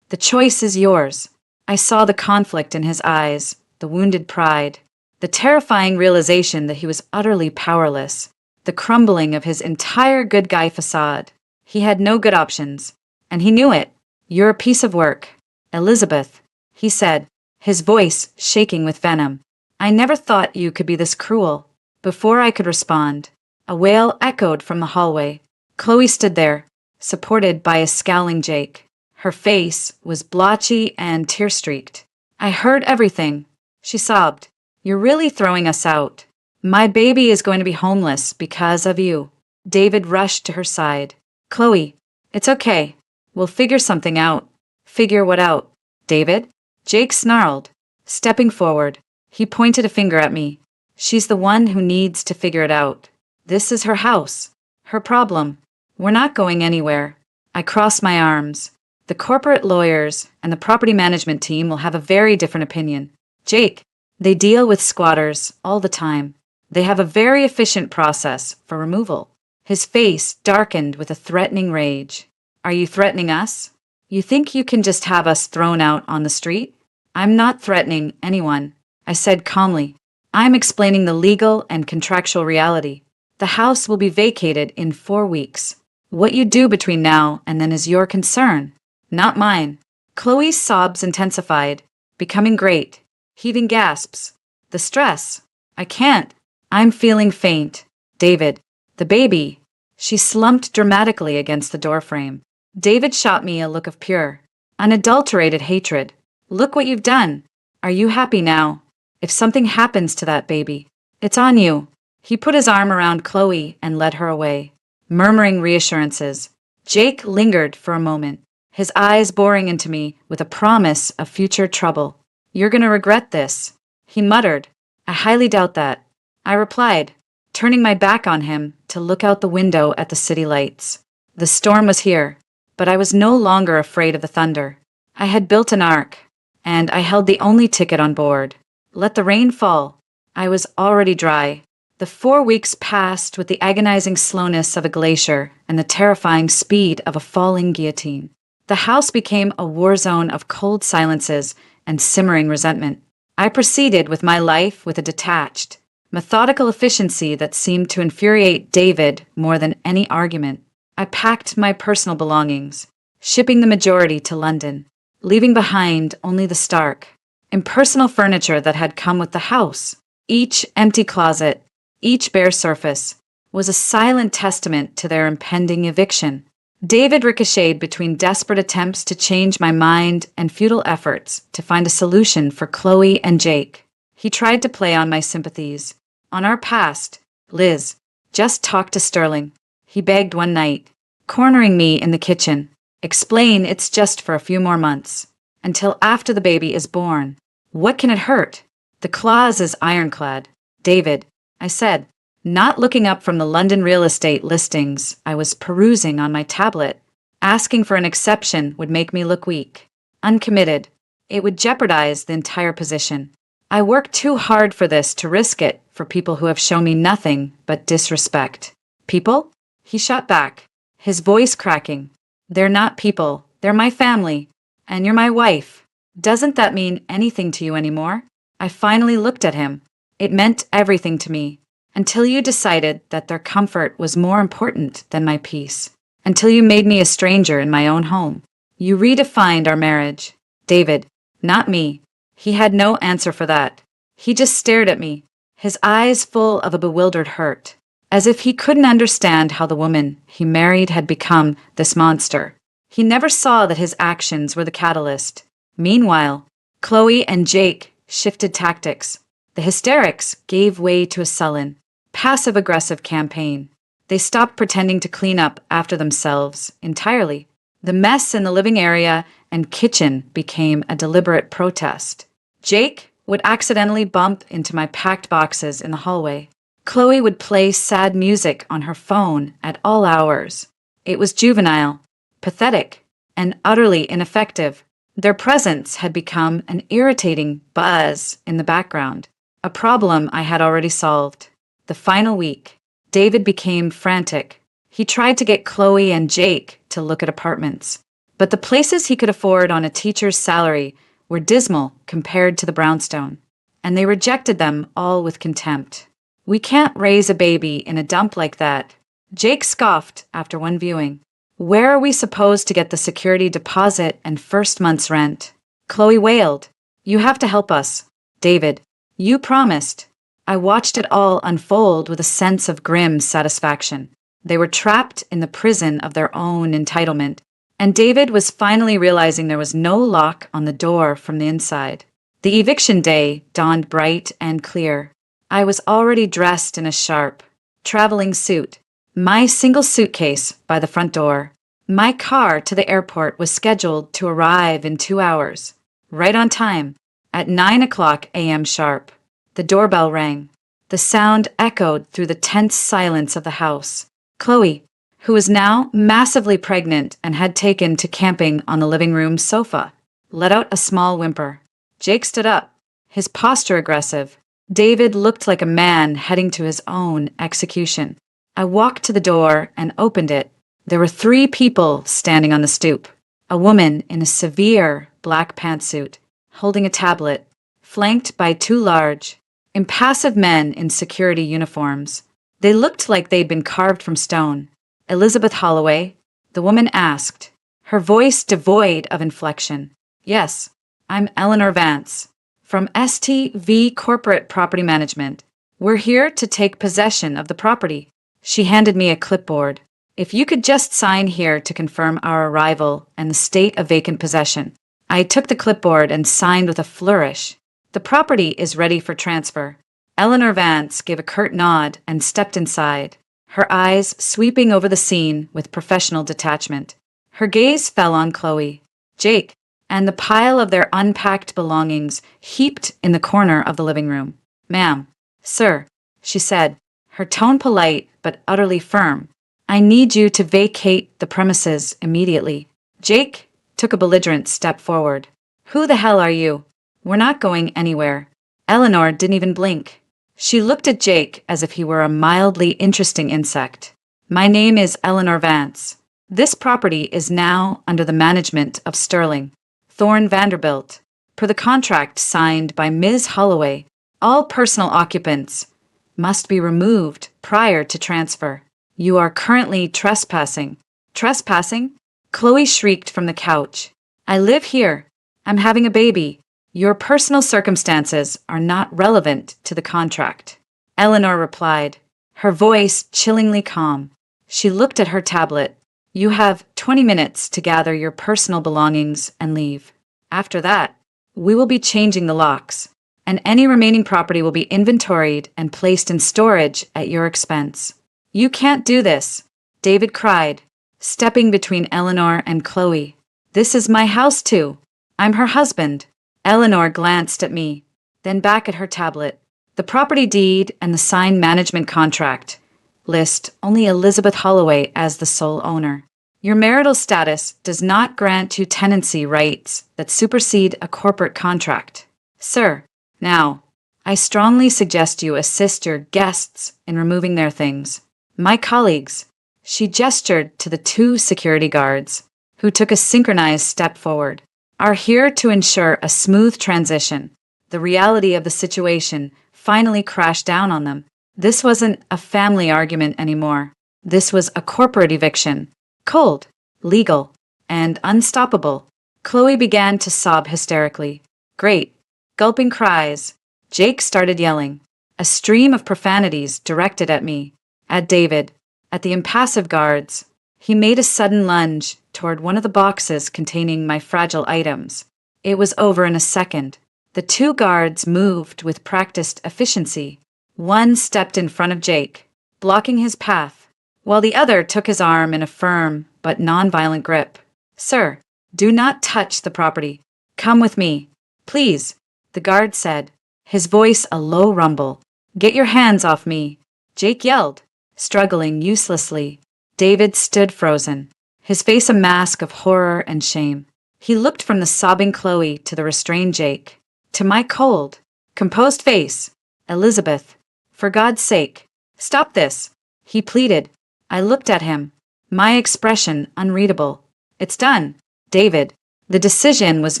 The choice is yours. I saw the conflict in his eyes, the wounded pride, the terrifying realization that he was utterly powerless, the crumbling of his entire good guy facade. He had no good options, and he knew it. You're a piece of work. Elizabeth, he said, his voice shaking with venom. I never thought you could be this cruel. Before I could respond, a wail echoed from the hallway. Chloe stood there, supported by a scowling Jake. Her face was blotchy and tear-streaked. I heard everything, she sobbed. You're really throwing us out. My baby is going to be homeless because of you. David rushed to her side. Chloe, it's okay. We'll figure something out. Figure what out? David? Jake snarled, stepping forward. He pointed a finger at me. She's the one who needs to figure it out. This is her house. Her problem. We're not going anywhere. I crossed my arms. The corporate lawyers and the property management team will have a very different opinion. Jake, they deal with squatters all the time. They have a very efficient process for removal. His face darkened with a threatening rage. Are you threatening us? You think you can just have us thrown out on the street? I'm not threatening anyone, I said calmly. I'm explaining the legal and contractual reality. The house will be vacated in 4 weeks. What you do between now and then is your concern, not mine. Chloe's sobs intensified, becoming great, heaving gasps. The stress. I can't. I'm feeling faint. David. The baby. She slumped dramatically against the doorframe. David shot me a look of pure, unadulterated hatred. Look what you've done. Are you happy now? If something happens to that baby, it's on you. He put his arm around Chloe and led her away, murmuring reassurances. Jake lingered for a moment, his eyes boring into me with a promise of future trouble. You're gonna regret this, he muttered. I highly doubt that. I replied, turning my back on him to look out the window at the city lights. The storm was here, but I was no longer afraid of the thunder. I had built an ark, and I held the only ticket on board. Let the rain fall. I was already dry. The 4 weeks passed with the agonizing slowness of a glacier and the terrifying speed of a falling guillotine. The house became a war zone of cold silences and simmering resentment. I proceeded with my life with a detached, methodical efficiency that seemed to infuriate David more than any argument. I packed my personal belongings, shipping the majority to London, leaving behind only the stark, impersonal furniture that had come with the house. Each empty closet, each bare surface, was a silent testament to their impending eviction. David ricocheted between desperate attempts to change my mind and futile efforts to find a solution for Chloe and Jake. He tried to play on my sympathies, on our past. Liz, just talk to Sterling, he begged one night, cornering me in the kitchen. Explain it's just for a few more months, until after the baby is born. What can it hurt? The clause is ironclad. David, I said, not looking up from the London real estate listings I was perusing on my tablet. Asking for an exception would make me look weak, uncommitted. It would jeopardize the entire position. I worked too hard for this to risk it for people who have shown me nothing but disrespect. People? He shot back, his voice cracking. They're not people. They're my family. And you're my wife. Doesn't that mean anything to you anymore? I finally looked at him. It meant everything to me. Until you decided that their comfort was more important than my peace. Until you made me a stranger in my own home. You redefined our marriage. David, not me. He had no answer for that. He just stared at me, his eyes full of a bewildered hurt, as if he couldn't understand how the woman he married had become this monster. He never saw that his actions were the catalyst. Meanwhile, Chloe and Jake shifted tactics. The hysterics gave way to a sullen, passive-aggressive campaign. They stopped pretending to clean up after themselves entirely. The mess in the living area and kitchen became a deliberate protest. Jake would accidentally bump into my packed boxes in the hallway. Chloe would play sad music on her phone at all hours. It was juvenile, pathetic, and utterly ineffective. Their presence had become an irritating buzz in the background, a problem I had already solved. The final week, David became frantic. He tried to get Chloe and Jake to look at apartments, but the places he could afford on a teacher's salary were dismal compared to the brownstone, and they rejected them all with contempt. We can't raise a baby in a dump like that. Jake scoffed after one viewing. Where are we supposed to get the security deposit and first month's rent? Chloe wailed. You have to help us. David, you promised. I watched it all unfold with a sense of grim satisfaction. They were trapped in the prison of their own entitlement, and David was finally realizing there was no lock on the door from the inside. The eviction day dawned bright and clear. I was already dressed in a sharp, traveling suit, my single suitcase by the front door. My car to the airport was scheduled to arrive in 2 hours, right on time, at 9 o'clock a.m. sharp. The doorbell rang. The sound echoed through the tense silence of the house. Chloe, who was now massively pregnant and had taken to camping on the living room sofa, let out a small whimper. Jake stood up, his posture aggressive. David looked like a man heading to his own execution. I walked to the door and opened it. There were 3 people standing on the stoop. A woman in a severe black pantsuit, holding a tablet, flanked by 2 large, impassive men in security uniforms. They looked like they'd been carved from stone. Elizabeth Holloway, the woman asked, her voice devoid of inflection. Yes, I'm Eleanor Vance, from STV Corporate Property Management. We're here to take possession of the property. She handed me a clipboard. If you could just sign here to confirm our arrival and the state of vacant possession. I took the clipboard and signed with a flourish. The property is ready for transfer. Eleanor Vance gave a curt nod and stepped inside, her eyes sweeping over the scene with professional detachment. Her gaze fell on Chloe, Jake, and the pile of their unpacked belongings heaped in the corner of the living room. Ma'am, sir, she said, her tone polite but utterly firm. I need you to vacate the premises immediately. Jake took a belligerent step forward. Who the hell are you? We're not going anywhere. Eleanor didn't even blink. She looked at Jake as if he were a mildly interesting insect. My name is Eleanor Vance. This property is now under the management of Sterling Thorne Vanderbilt. Per the contract signed by Ms. Holloway, all personal occupants must be removed prior to transfer. You are currently trespassing. Trespassing? Chloe shrieked from the couch. I live here. I'm having a baby. Your personal circumstances are not relevant to the contract. Eleanor replied, her voice chillingly calm. She looked at her tablet. You have 20 minutes to gather your personal belongings and leave. After that, we will be changing the locks, and any remaining property will be inventoried and placed in storage at your expense. You can't do this, David cried, stepping between Eleanor and Chloe. This is my house too. I'm her husband. Eleanor glanced at me, then back at her tablet. The property deed and the signed management contract list only Elizabeth Holloway as the sole owner. Your marital status does not grant you tenancy rights that supersede a corporate contract. Sir, now, I strongly suggest you assist your guests in removing their things. My colleagues, she gestured to the 2 security guards, who took a synchronized step forward, are here to ensure a smooth transition. The reality of the situation finally crashed down on them. This wasn't a family argument anymore. This was a corporate eviction. Cold, legal, and unstoppable. Chloe began to sob hysterically. Great. Gulping cries. Jake started yelling. A stream of profanities directed at me, at David, at the impassive guards. He made a sudden lunge toward one of the boxes containing my fragile items. It was over in a second. The 2 guards moved with practiced efficiency. One stepped in front of Jake, blocking his path, while the other took his arm in a firm but nonviolent grip. Sir, do not touch the property. Come with me. Please, the guard said, his voice a low rumble. Get your hands off me. Jake yelled, struggling uselessly. David stood frozen, his face a mask of horror and shame. He looked from the sobbing Chloe to the restrained Jake, to my cold, composed face. Elizabeth, for God's sake, stop this, he pleaded. I looked at him, my expression unreadable. It's done, David. The decision was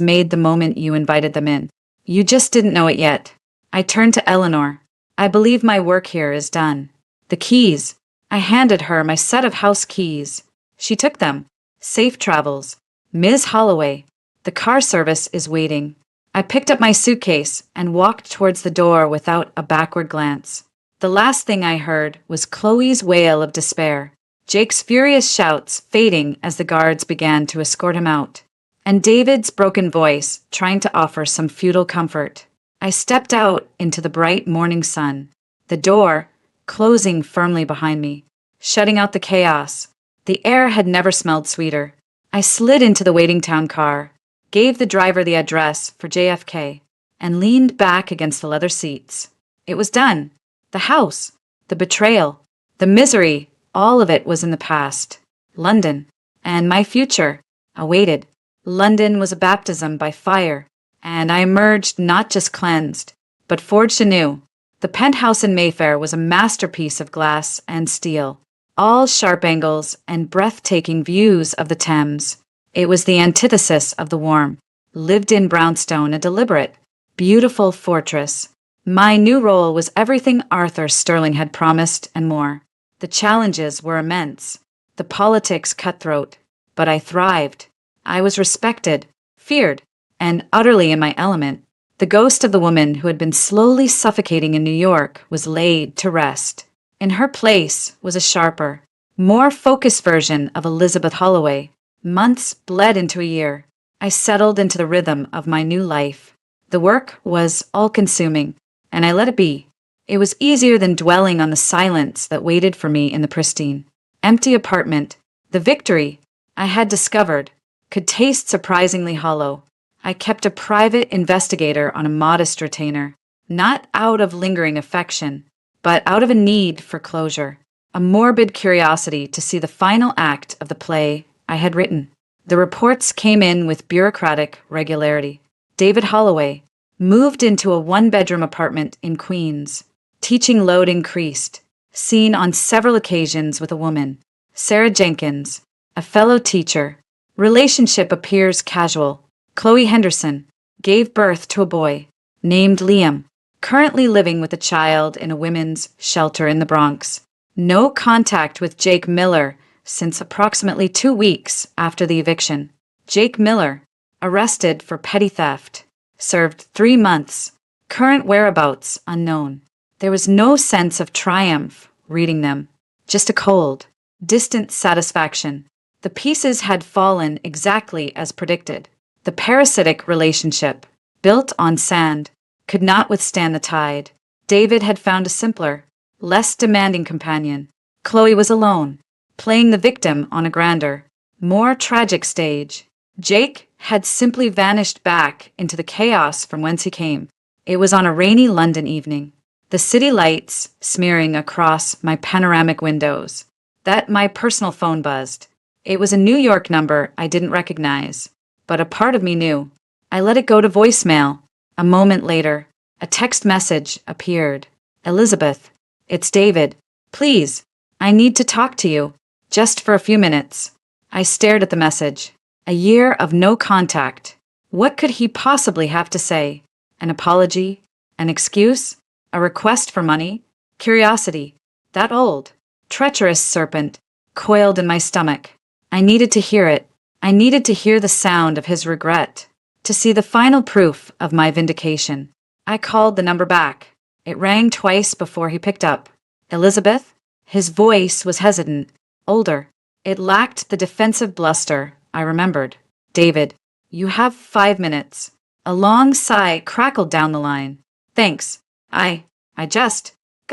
made the moment you invited them in. You just didn't know it yet. I turned to Eleanor. I believe my work here is done. The keys. I handed her my set of house keys. She took them. Safe travels. Ms. Holloway, the car service is waiting. I picked up my suitcase and walked towards the door without a backward glance. The last thing I heard was Chloe's wail of despair, Jake's furious shouts fading as the guards began to escort him out, and David's broken voice trying to offer some futile comfort. I stepped out into the bright morning sun, the door closing firmly behind me, shutting out the chaos, The air had never smelled sweeter. I slid into the waiting town car, gave the driver the address for JFK, and leaned back against the leather seats. It was done. The house, the betrayal, the misery, all of it was in the past. London, and my future, awaited. London was a baptism by fire, and I emerged not just cleansed, but forged anew. The penthouse in Mayfair was a masterpiece of glass and steel, all sharp angles and breathtaking views of the Thames. It was the antithesis of the warm, lived-in brownstone, a deliberate, beautiful fortress. My new role was everything Arthur Sterling had promised and more. The challenges were immense, the politics cutthroat, but I thrived. I was respected, feared, and utterly in my element. The ghost of the woman who had been slowly suffocating in New York was laid to rest. In her place was a sharper, more focused version of Elizabeth Holloway. Months bled into a year. I settled into the rhythm of my new life. The work was all-consuming, and I let it be. It was easier than dwelling on the silence that waited for me in the pristine, empty apartment. The victory I had discovered could taste surprisingly hollow. I kept a private investigator on a modest retainer, not out of lingering affection, but out of a need for closure, a morbid curiosity to see the final act of the play I had written. The reports came in with bureaucratic regularity. David Holloway moved into a one-bedroom apartment in Queens. Teaching load increased, seen on several occasions with a woman, Sarah Jenkins, a fellow teacher. Relationship appears casual. Chloe Henderson gave birth to a boy named Liam, currently living with a child in a women's shelter in the Bronx. No contact with Jake Miller since approximately 2 weeks after the eviction. Jake Miller, arrested for petty theft, served 3 months, current whereabouts unknown. There was no sense of triumph reading them, just a cold, distant satisfaction. The pieces had fallen exactly as predicted. The parasitic relationship, built on sand, could not withstand the tide. David had found a simpler, less demanding companion. Chloe was alone, playing the victim on a grander, more tragic stage. Jake had simply vanished back into the chaos from whence he came. It was on a rainy London evening, the city lights smearing across my panoramic windows, that my personal phone buzzed. It was a New York number I didn't recognize, but a part of me knew. I let it go to voicemail. A moment later, a text message appeared. "Elizabeth, it's David. Please, I need to talk to you, just for a few minutes." I stared at the message. A year of no contact. What could he possibly have to say? An apology? An excuse? A request for money? Curiosity? That old, treacherous serpent coiled in my stomach. I needed to hear it. I needed to hear the sound of his regret, to see the final proof of my vindication. I called the number back. It rang twice before he picked up. "Elizabeth?" His voice was hesitant, older. It lacked the defensive bluster I remembered. "David, you have 5 minutes." A long sigh crackled down the line. "Thanks.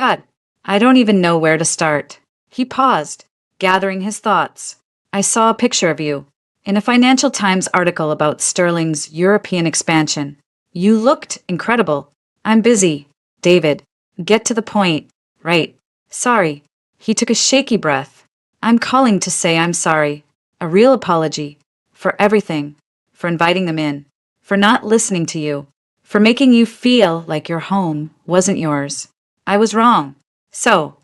God, I don't even know where to start." He paused, gathering his thoughts. "I saw a picture of you in a Financial Times article about Sterling's European expansion. You looked incredible." "I'm busy, David. Get to the point." "Right. Sorry." He took a shaky breath. "I'm calling to say I'm sorry. A real apology. For everything. For inviting them in. For not listening to you. For making you feel like your home wasn't yours. I was wrong. So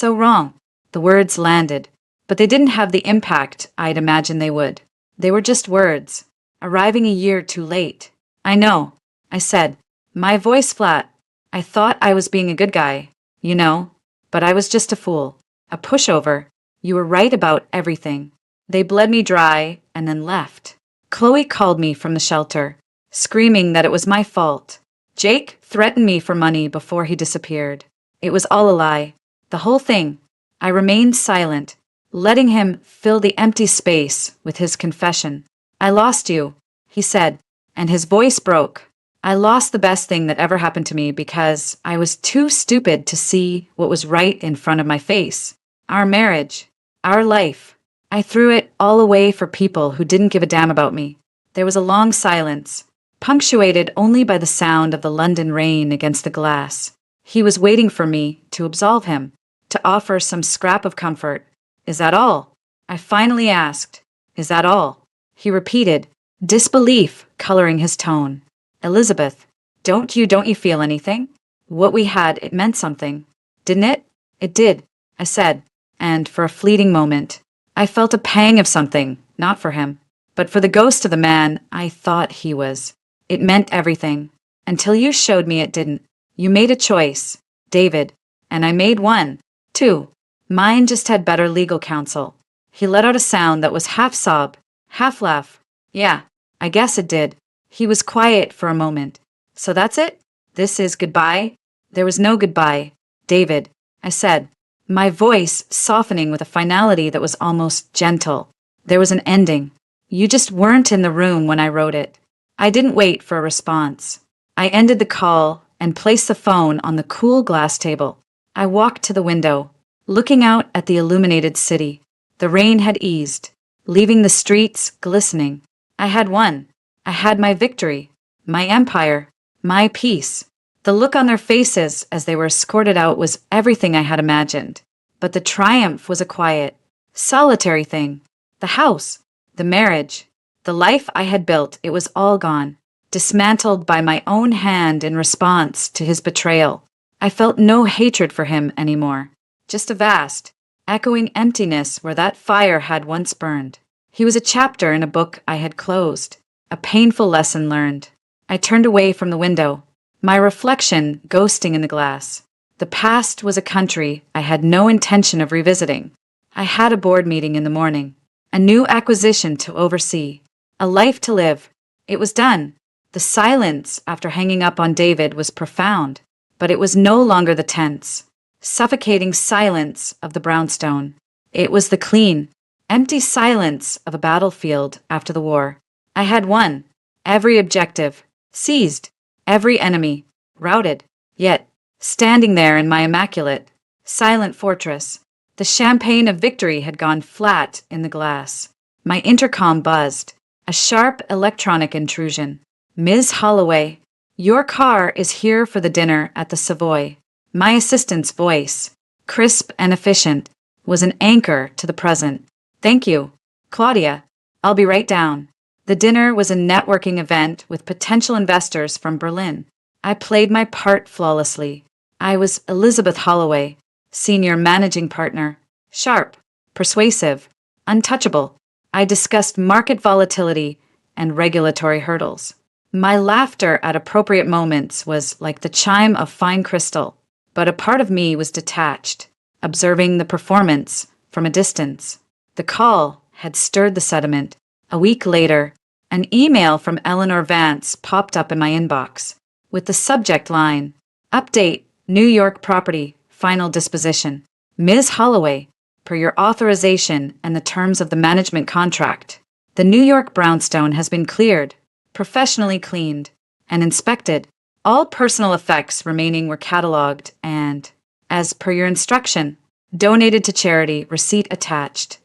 wrong." The words landed, but they didn't have the impact I'd imagined they would. They were just words, arriving a year too late. "I know," I said, my voice flat. "I thought I was being a good guy, you know, but I was just a fool, a pushover. You were right about everything." They bled me dry and then left. Chloe called me from the shelter, screaming that it was my fault. Jake threatened me for money before he disappeared. It was all a lie. The whole thing. I remained silent, letting him fill the empty space with his confession. "I lost you," he said, and his voice broke. "I lost the best thing that ever happened to me because I was too stupid to see what was right in front of my face. Our marriage, our life, I threw it all away for people who didn't give a damn about me. There was a long silence, punctuated only by the sound of the London rain against the glass. He was waiting for me to absolve him, to offer some scrap of comfort. Is that all? I finally asked. Is that all? He repeated, disbelief coloring his tone. Elizabeth, don't you feel anything? What we had, it meant something. Didn't it? It did, I said, and for a fleeting moment, I felt a pang of something, not for him, but for the ghost of the man I thought he was. It meant everything, until you showed me it didn't. You made a choice, David, and I made one, too. Mine just had better legal counsel. He let out a sound that was half sob, half laugh. Yeah, I guess it did. He was quiet for a moment. So that's it? This is goodbye? There was no goodbye, David, I said, my voice softening with a finality that was almost gentle. There was an ending. You just weren't in the room when I wrote it. I didn't wait for a response. I ended the call and placed the phone on the cool glass table. I walked to the window, looking out at the illuminated city. The rain had eased, leaving the streets glistening. I had won. I had my victory, my empire, my peace. The look on their faces as they were escorted out was everything I had imagined. But the triumph was a quiet, solitary thing. The house, the marriage, the life I had built, it was all gone, dismantled by my own hand in response to his betrayal. I felt no hatred for him anymore, just a vast, echoing emptiness where that fire had once burned. He was a chapter in a book I had closed, a painful lesson learned. I turned away from the window, my reflection ghosting in the glass. The past was a country I had no intention of revisiting. I had a board meeting in the morning, a new acquisition to oversee, a life to live. It was done. The silence after hanging up on David was profound, but it was no longer the tense, suffocating silence of the brownstone. It was the clean, empty silence of a battlefield after the war. I had won, every objective, seized, every enemy, routed, yet, standing there in my immaculate, silent fortress, the champagne of victory had gone flat in the glass. My intercom buzzed, a sharp electronic intrusion. Ms. Holloway, your car is here for the dinner at the Savoy. My assistant's voice, crisp and efficient, was an anchor to the present. Thank you, Claudia. I'll be right down. The dinner was a networking event with potential investors from Berlin. I played my part flawlessly. I was Elizabeth Holloway, senior managing partner, sharp, persuasive, untouchable. I discussed market volatility and regulatory hurdles. My laughter at appropriate moments was like the chime of fine crystal, but a part of me was detached, observing the performance from a distance. The call had stirred the sediment. A week later, an email from Eleanor Vance popped up in my inbox with the subject line, Update, New York Property, Final Disposition. Ms. Holloway, per your authorization and the terms of the management contract, the New York brownstone has been cleared, professionally cleaned, and inspected. All personal effects remaining were cataloged and, as per your instruction, donated to charity, receipt attached.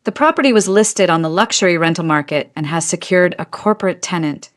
The property was listed on the luxury rental market and has secured a corporate tenant,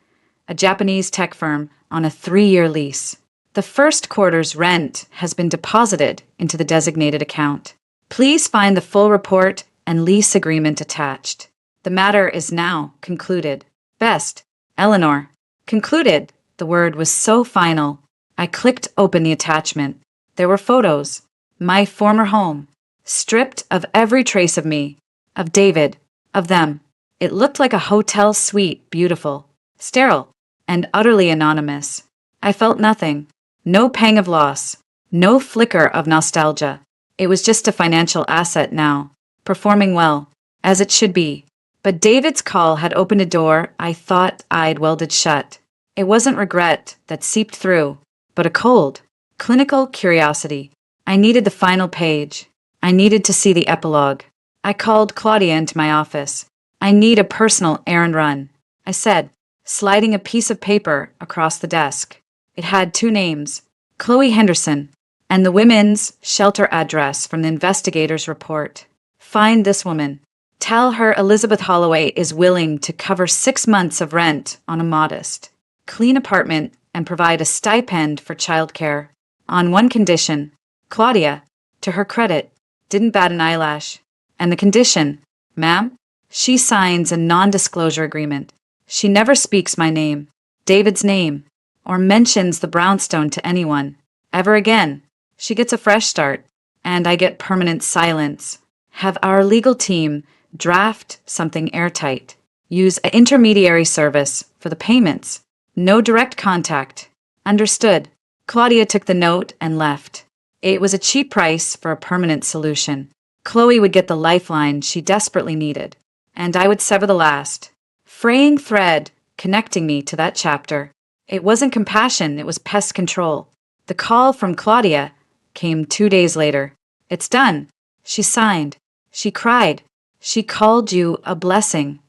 a Japanese tech firm, on a 3-year lease. The first quarter's rent has been deposited into the designated account. Please find the full report and lease agreement attached. The matter is now concluded. Best, Eleanor. Concluded. The word was so final. I clicked open the attachment. There were photos. My former home. Stripped of every trace of me. Of David. Of them. It looked like a hotel suite, beautiful, sterile, and utterly anonymous. I felt nothing. No pang of loss. No flicker of nostalgia. It was just a financial asset now, performing well, as it should be. But David's call had opened a door I thought I'd welded shut. It wasn't regret that seeped through, but a cold, clinical curiosity. I needed the final page. I needed to see the epilogue. I called Claudia into my office. I need a personal errand run, I said, sliding a piece of paper across the desk. It had 2 names, Chloe Henderson, and the women's shelter address from the investigator's report. Find this woman. Tell her Elizabeth Holloway is willing to cover 6 months of rent on a modest, clean apartment and provide a stipend for childcare. On one condition, Claudia, to her credit, didn't bat an eyelash. And the condition, ma'am? She signs a non-disclosure agreement. She never speaks my name, David's name, or mentions the brownstone to anyone. Ever again. She gets a fresh start, and I get permanent silence. Have our legal team draft something airtight. Use an intermediary service for the payments. No direct contact. Understood. Claudia took the note and left. It was a cheap price for a permanent solution. Chloe would get the lifeline she desperately needed, and I would sever the last, fraying thread connecting me to that chapter. It wasn't compassion, it was pest control. The call from Claudia came 2 days later. It's done. She signed. She cried. She called you a blessing.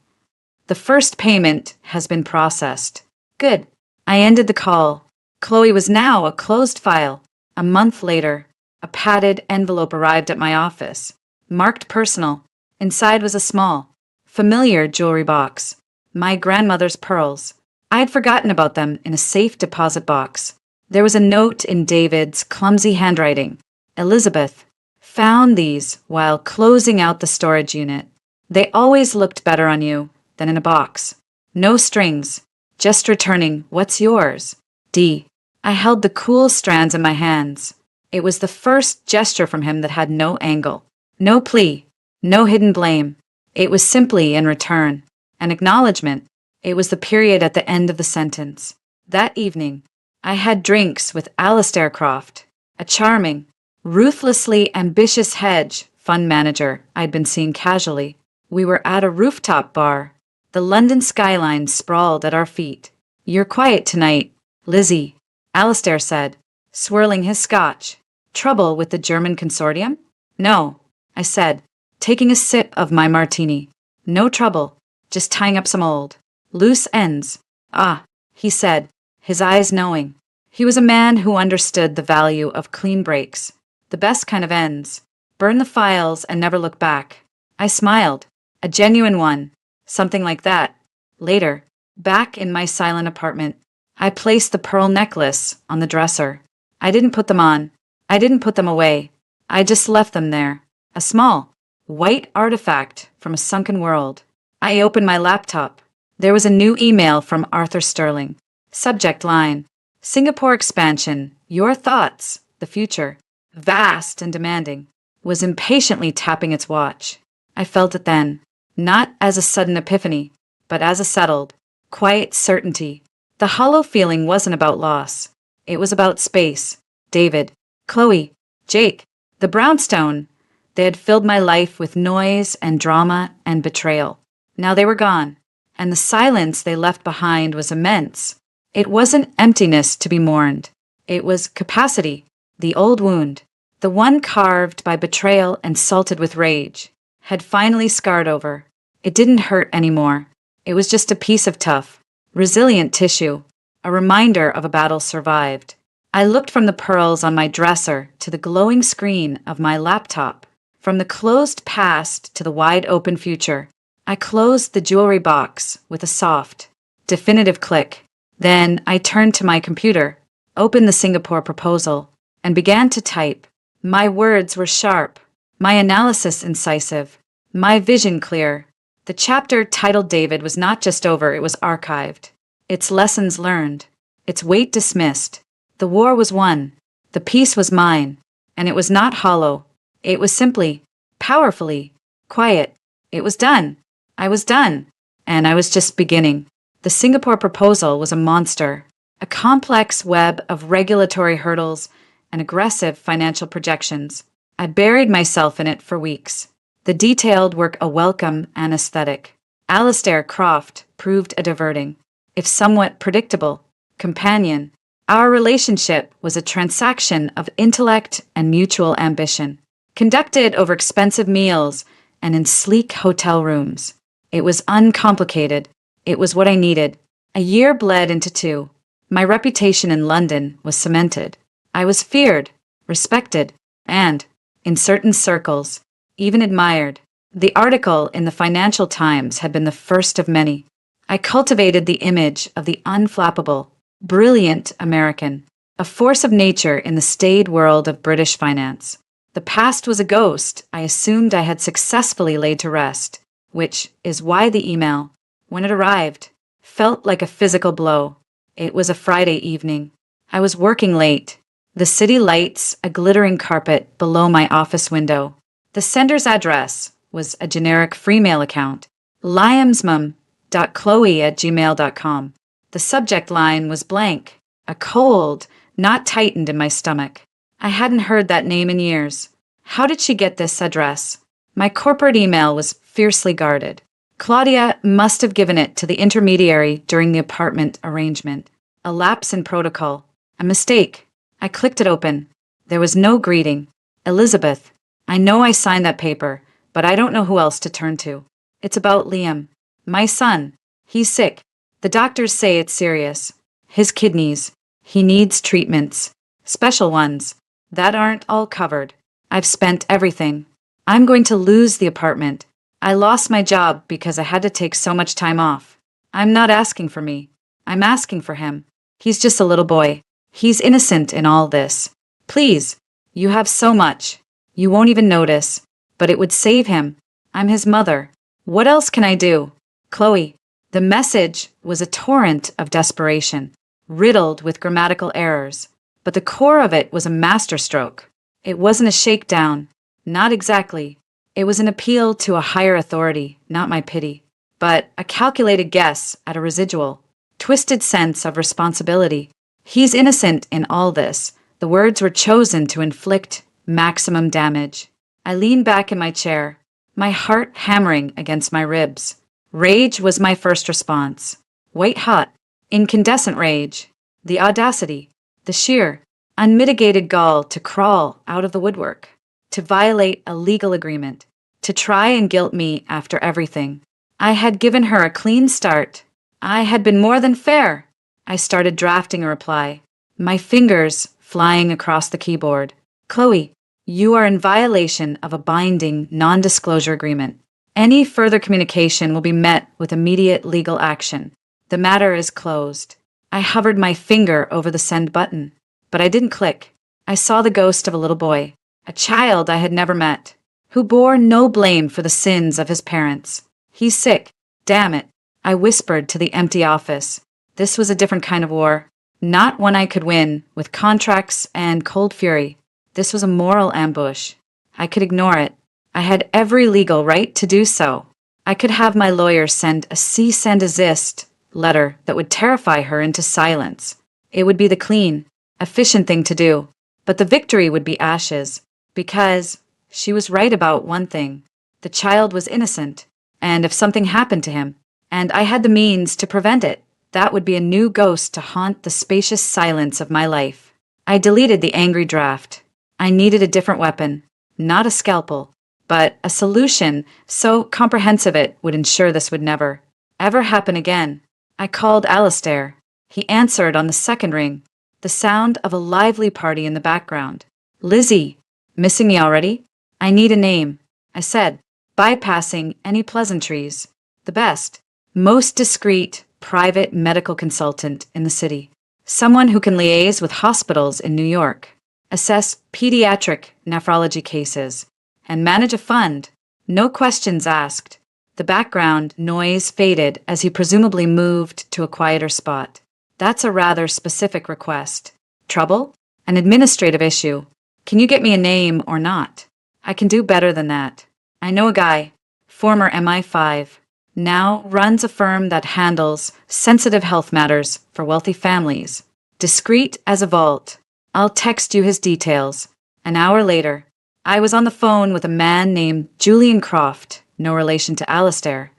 The first payment has been processed. Good. I ended the call. Chloe was now a closed file. A month later, a padded envelope arrived at my office, marked personal. Inside was a small, familiar jewelry box. My grandmother's pearls. I had forgotten about them in a safe deposit box. There was a note in David's clumsy handwriting. Elizabeth found these while closing out the storage unit. They always looked better on you than in a box. No strings, just returning what's yours. D. I held the cool strands in my hands. It was the first gesture from him that had no angle, no plea, no hidden blame. It was simply in return, an acknowledgement. It was the period at the end of the sentence. That evening, I had drinks with Alistair Croft, a charming, ruthlessly ambitious hedge fund manager I'd been seeing casually. We were at a rooftop bar. The London skyline sprawled at our feet. You're quiet tonight, Lizzie, Alistair said, swirling his scotch. Trouble with the German consortium? No, I said, taking a sip of my martini. No trouble, just tying up some old, loose ends. Ah, he said, his eyes knowing. He was a man who understood the value of clean breaks, the best kind of ends. Burn the files and never look back. I smiled, a genuine one, something like that. Later, back in my silent apartment, I placed the pearl necklace on the dresser. I didn't put them on. I didn't put them away. I just left them there. A small, white artifact from a sunken world. I opened my laptop. There was a new email from Arthur Sterling. Subject line: Singapore expansion. Your thoughts. The future, vast and demanding, was impatiently tapping its watch. I felt it then, not as a sudden epiphany, but as a settled, quiet certainty. The hollow feeling wasn't about loss. It was about space. David, Chloe, Jake, the brownstone. They had filled my life with noise and drama and betrayal. Now they were gone, and the silence they left behind was immense. It wasn't emptiness to be mourned. It was capacity, the old wound, the one carved by betrayal and salted with rage, had finally scarred over. It didn't hurt anymore. It was just a piece of tough, resilient tissue, a reminder of a battle survived. I looked from the pearls on my dresser to the glowing screen of my laptop, from the closed past to the wide-open future. I closed the jewelry box with a soft, definitive click. Then I turned to my computer, opened the Singapore proposal, and began to type. My words were sharp, my analysis incisive, my vision clear. The chapter titled David was not just over, it was archived. Its lessons learned, its weight dismissed. The war was won, the peace was mine, and it was not hollow. It was simply, powerfully, quiet. It was done. I was done, and I was just beginning. The Singapore proposal was a monster, a complex web of regulatory hurdles and aggressive financial projections. I buried myself in it for weeks. The detailed work a welcome anesthetic. Alistair Croft proved a diverting, if somewhat predictable, companion. Our relationship was a transaction of intellect and mutual ambition, conducted over expensive meals and in sleek hotel rooms. It was uncomplicated. It was what I needed. A year bled into 2. My reputation in London was cemented. I was feared, respected, and, in certain circles, even admired. The article in the Financial Times had been the first of many. I cultivated the image of the unflappable, brilliant American, a force of nature in the staid world of British finance. The past was a ghost I assumed I had successfully laid to rest, which is why the email, when it arrived, felt like a physical blow. It was a Friday evening. I was working late, the city lights a glittering carpet below my office window. The sender's address was a generic free mail account, liamsmum.chloe@gmail.com. The subject line was blank, a cold, not tightened in my stomach. I hadn't heard that name in years. How did she get this address? My corporate email was fiercely guarded. Claudia must have given it to the intermediary during the apartment arrangement. A lapse in protocol. A mistake. I clicked it open. There was no greeting. Elizabeth, I know I signed that paper, but I don't know who else to turn to. It's about Liam. My son. He's sick. The doctors say it's serious. His kidneys. He needs treatments. Special ones. That aren't all covered. I've spent everything. I'm going to lose the apartment. I lost my job because I had to take so much time off. I'm not asking for me. I'm asking for him. He's just a little boy. He's innocent in all this. Please, you have so much. You won't even notice, but it would save him. I'm his mother. What else can I do? Chloe. The message was a torrent of desperation, riddled with grammatical errors, but the core of it was a masterstroke. It wasn't a shakedown. Not exactly. It was an appeal to a higher authority, not my pity, but a calculated guess at a residual, twisted sense of responsibility. He's innocent in all this. The words were chosen to inflict maximum damage. I leaned back in my chair, my heart hammering against my ribs. Rage was my first response. White hot, incandescent rage. The audacity, the sheer, unmitigated gall to crawl out of the woodwork, to violate a legal agreement, to try and guilt me after everything. I had given her a clean start. I had been more than fair. I started drafting a reply, my fingers flying across the keyboard. Chloe, you are in violation of a binding non-disclosure agreement. Any further communication will be met with immediate legal action. The matter is closed. I hovered my finger over the send button, but I didn't click. I saw the ghost of a little boy, a child I had never met, who bore no blame for the sins of his parents. He's sick. Damn it. I whispered to the empty office. This was a different kind of war, not one I could win with contracts and cold fury. This was a moral ambush. I could ignore it. I had every legal right to do so. I could have my lawyer send a cease and desist letter that would terrify her into silence. It would be the clean, efficient thing to do. But the victory would be ashes, because she was right about one thing. The child was innocent, and if something happened to him, and I had the means to prevent it, that would be a new ghost to haunt the spacious silence of my life. I deleted the angry draft. I needed a different weapon, not a scalpel, but a solution so comprehensive it would ensure this would never, ever happen again. I called Alistair. He answered on the second ring, the sound of a lively party in the background. Lizzie, missing me already? I need a name, I said, bypassing any pleasantries. The best, most discreet, private medical consultant in the city. Someone who can liaise with hospitals in New York, assess pediatric nephrology cases, and manage a fund. No questions asked. The background noise faded as he presumably moved to a quieter spot. That's a rather specific request. Trouble? An administrative issue. Can you get me a name or not? I can do better than that. I know a guy, former MI5, now runs a firm that handles sensitive health matters for wealthy families. Discreet as a vault. I'll text you his details. An hour later, I was on the phone with a man named Julian Croft, no relation to Alistair,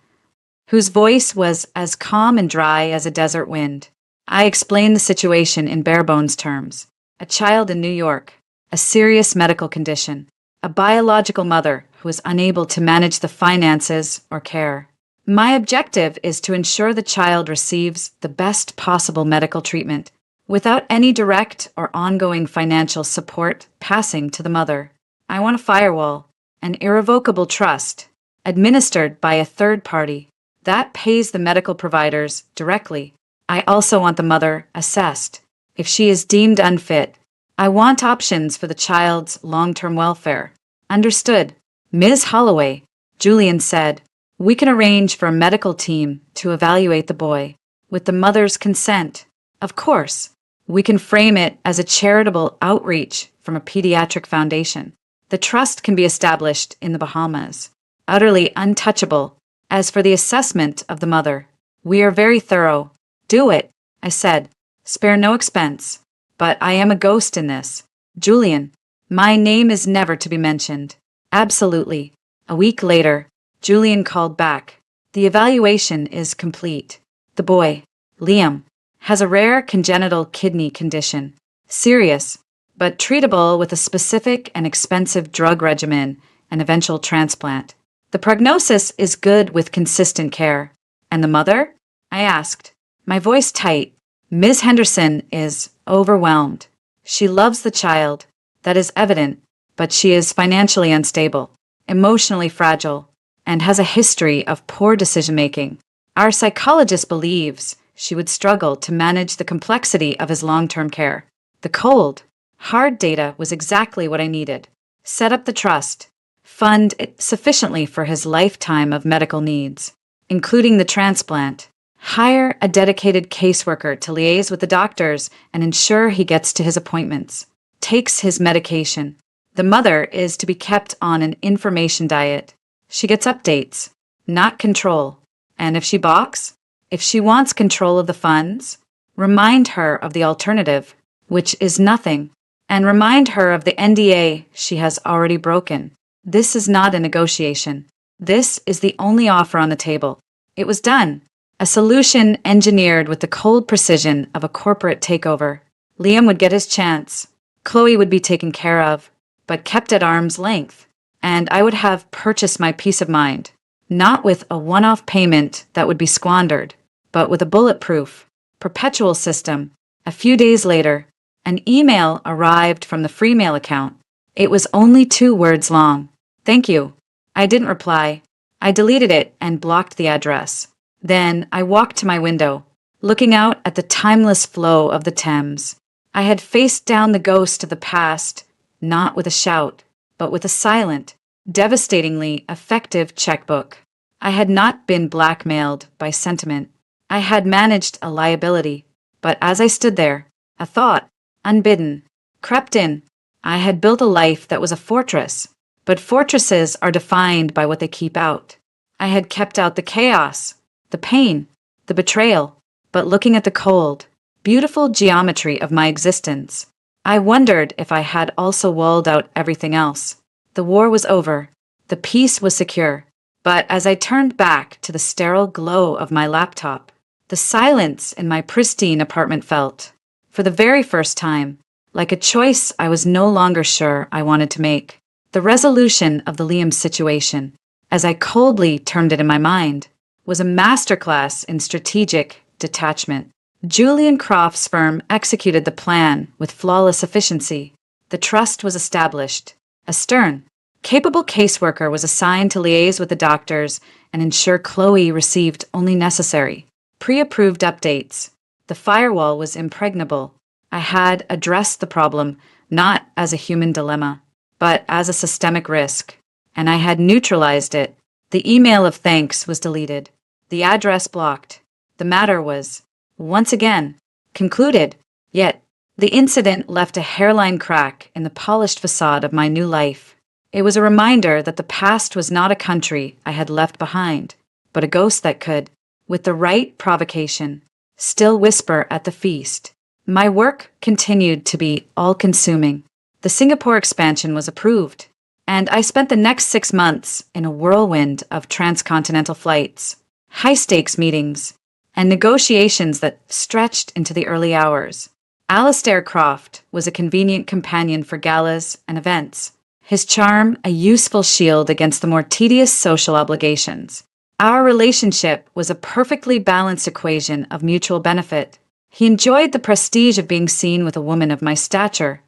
whose voice was as calm and dry as a desert wind. I explained the situation in bare-bones terms. A child in New York, a serious medical condition, a biological mother who is unable to manage the finances or care. My objective is to ensure the child receives the best possible medical treatment without any direct or ongoing financial support passing to the mother. I want a firewall, an irrevocable trust. administered by a third party. That pays the medical providers directly. I also want the mother assessed. If she is deemed unfit, I want options for the child's long-term welfare. Understood. Ms. Holloway, Julian said, we can arrange for a medical team to evaluate the boy, with the mother's consent. Of course, we can frame it as a charitable outreach from a pediatric foundation. The trust can be established in the Bahamas, utterly untouchable. As for the assessment of the mother, we are very thorough. Do it, I said. Spare no expense. But I am a ghost in this. Julian, my name is never to be mentioned. Absolutely. A week later, Julian called back. The evaluation is complete. The boy, Liam, has a rare congenital kidney condition. Serious, but treatable with a specific and expensive drug regimen and eventual transplant. The prognosis is good with consistent care. And the mother? I asked, my voice tight. Ms. Henderson is overwhelmed. She loves the child. That is evident, but she is financially unstable, emotionally fragile, and has a history of poor decision-making. Our psychologist believes she would struggle to manage the complexity of his long-term care. The cold, hard data was exactly what I needed. Set up the trust. Fund it sufficiently for his lifetime of medical needs, including the transplant. Hire a dedicated caseworker to liaise with the doctors and ensure he gets to his appointments. Takes his medication. The mother is to be kept on an information diet. She gets updates, not control. And if she balks, if she wants control of the funds, remind her of the alternative, which is nothing, and remind her of the NDA she has already broken. This is not a negotiation. This is the only offer on the table. It was done. A solution engineered with the cold precision of a corporate takeover. Liam would get his chance. Chloe would be taken care of, but kept at arm's length. And I would have purchased my peace of mind, not with a one-off payment that would be squandered, but with a bulletproof, perpetual system. A few days later, an email arrived from the free mail account. It was only 2 words long. Thank you. I didn't reply. I deleted it and blocked the address. Then I walked to my window, looking out at the timeless flow of the Thames. I had faced down the ghost of the past, not with a shout, but with a silent, devastatingly effective checkbook. I had not been blackmailed by sentiment. I had managed a liability, but as I stood there, a thought, unbidden, crept in. I had built a life that was a fortress, but fortresses are defined by what they keep out. I had kept out the chaos, the pain, the betrayal, but looking at the cold, beautiful geometry of my existence, I wondered if I had also walled out everything else. The war was over. The peace was secure. But as I turned back to the sterile glow of my laptop, the silence in my pristine apartment felt, for the very first time, like a choice I was no longer sure I wanted to make. The resolution of the Liam situation, as I coldly termed it in my mind, was a masterclass in strategic detachment. Julian Croft's firm executed the plan with flawless efficiency. The trust was established. A stern, capable caseworker was assigned to liaise with the doctors and ensure Chloe received only necessary, pre-approved updates. The firewall was impregnable. I had addressed the problem not as a human dilemma, but as a systemic risk, and I had neutralized it. The email of thanks was deleted, the address blocked. The matter was, once again, concluded, yet the incident left a hairline crack in the polished facade of my new life. It was a reminder that the past was not a country I had left behind, but a ghost that could, with the right provocation, still whisper at the feast. My work continued to be all-consuming. The Singapore expansion was approved, and I spent the next 6 months in a whirlwind of transcontinental flights, high-stakes meetings, and negotiations that stretched into the early hours. Alistair Croft was a convenient companion for galas and events, his charm a useful shield against the more tedious social obligations. Our relationship was a perfectly balanced equation of mutual benefit. He enjoyed the prestige of being seen with a woman of my stature.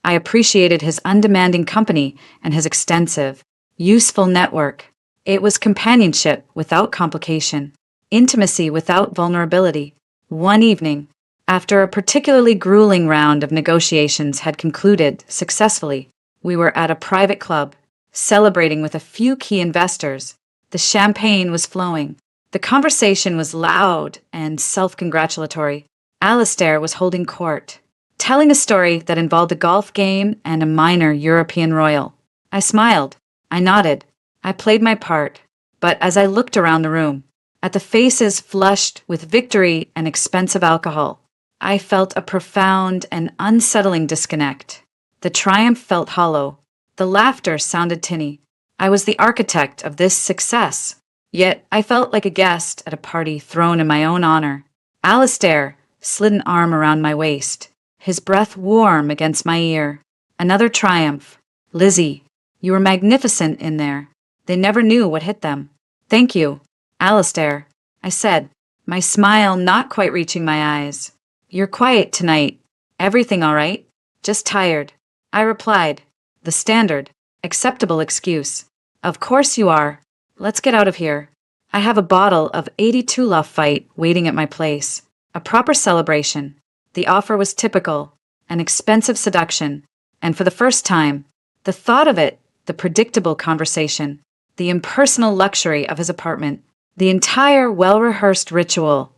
I appreciated his undemanding company and his extensive, useful network. It was companionship without complication, intimacy without vulnerability. One evening, after a particularly grueling round of negotiations had concluded successfully, we were at a private club, celebrating with a few key investors. The champagne was flowing. The conversation was loud and self-congratulatory. Alistair was holding court, telling a story that involved a golf game and a minor European royal. I smiled. I nodded. I played my part. But as I looked around the room, at the faces flushed with victory and expensive alcohol, I felt a profound and unsettling disconnect. The triumph felt hollow. The laughter sounded tinny. I was the architect of this success, yet I felt like a guest at a party thrown in my own honor. Alistair slid an arm around my waist, his breath warm against my ear. Another triumph. Lizzie, you were magnificent in there. They never knew what hit them. Thank you, Alistair, I said, my smile not quite reaching my eyes. You're quiet tonight. Everything all right? Just tired, I replied. The standard, acceptable excuse. Of course you are. Let's get out of here. I have a bottle of 82 Love Fight waiting at my place. A proper celebration. The offer was typical, an expensive seduction, and for the first time, the thought of it, the predictable conversation, the impersonal luxury of his apartment, the entire well-rehearsed ritual,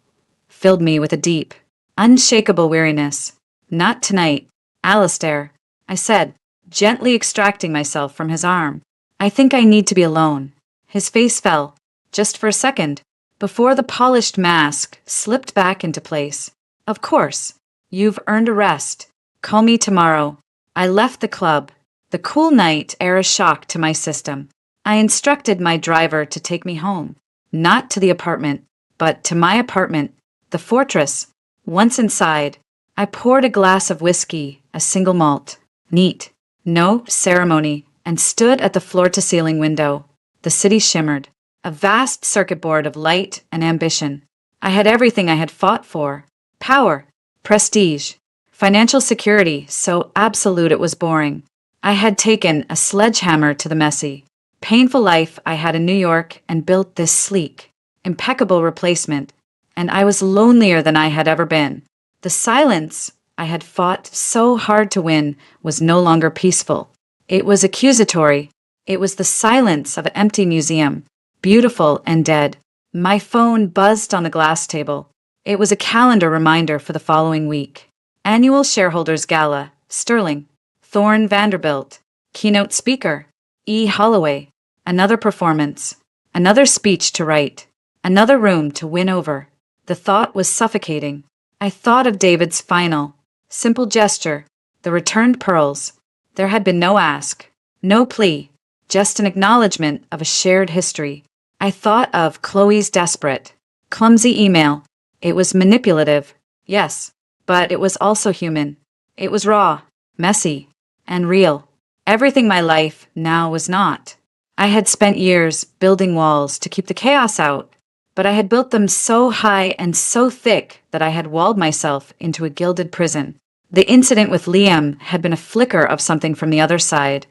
filled me with a deep, unshakable weariness. Not tonight, Alistair, I said, gently extracting myself from his arm. I think I need to be alone. His face fell, just for a second, before the polished mask slipped back into place. Of course, you've earned a rest. Call me tomorrow. I left the club. The cool night air a shock to my system. I instructed my driver to take me home, not to the apartment, but to my apartment, the fortress. Once inside, I poured a glass of whiskey, a single malt, neat, no ceremony, and stood at the floor-to-ceiling window. The city shimmered, a vast circuit board of light and ambition. I had everything I had fought for: power, prestige, financial security so absolute it was boring. I had taken a sledgehammer to the messy, painful life I had in New York and built this sleek, impeccable replacement, and I was lonelier than I had ever been. The silence I had fought so hard to win was no longer peaceful. It was accusatory. It was the silence of an empty museum, beautiful and dead. My phone buzzed on the glass table. It was a calendar reminder for the following week. Annual Shareholders Gala, Sterling. Thorne Vanderbilt. Keynote speaker, E. Holloway. Another performance. Another speech to write. Another room to win over. The thought was suffocating. I thought of David's final, simple gesture, the returned pearls. There had been no ask, no plea, just an acknowledgement of a shared history. I thought of Chloe's desperate, clumsy email. It was manipulative, yes, but it was also human. It was raw, messy, and real. Everything my life now was not. I had spent years building walls to keep the chaos out, but I had built them so high and so thick that I had walled myself into a gilded prison. The incident with Liam had been a flicker of something from the other side,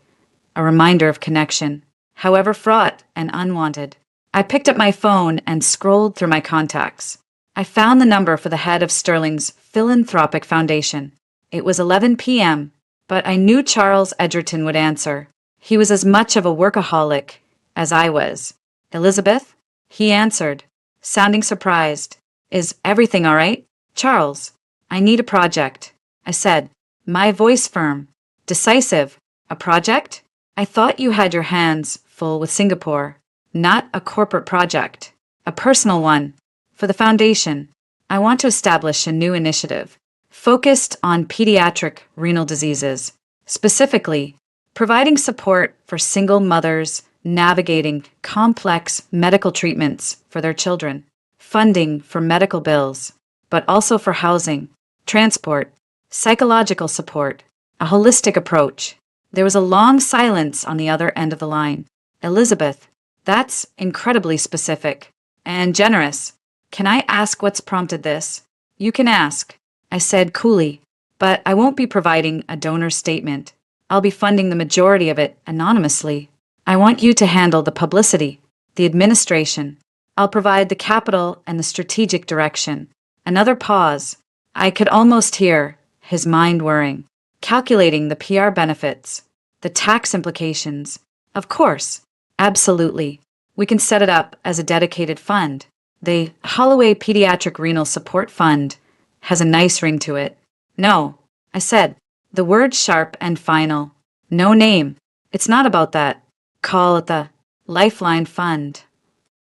a reminder of connection, however fraught and unwanted. I picked up my phone and scrolled through my contacts. I found the number for the head of Sterling's philanthropic foundation. It was 11 p.m., but I knew Charles Edgerton would answer. He was as much of a workaholic as I was. Elizabeth? He answered, sounding surprised. Is everything all right? Charles, I need a project, I said, my voice firm, decisive. A project? I thought you had your hands full with Singapore. Not a corporate project, a personal one. For the foundation, I want to establish a new initiative focused on pediatric renal diseases, specifically providing support for single mothers navigating complex medical treatments for their children, funding for medical bills, but also for housing, transport, psychological support, a holistic approach. There was a long silence on the other end of the line. Elizabeth, that's incredibly specific and generous. Can I ask what's prompted this? You can ask, I said coolly, but I won't be providing a donor statement. I'll be funding the majority of it anonymously. I want you to handle the publicity, the administration. I'll provide the capital and the strategic direction. Another pause. I could almost hear his mind whirring, calculating the PR benefits, the tax implications. Of course, absolutely. We can set it up as a dedicated fund. The Holloway Pediatric Renal Support Fund has a nice ring to it. No, I said, the word sharp and final. No name. It's not about that. Call it the Lifeline Fund.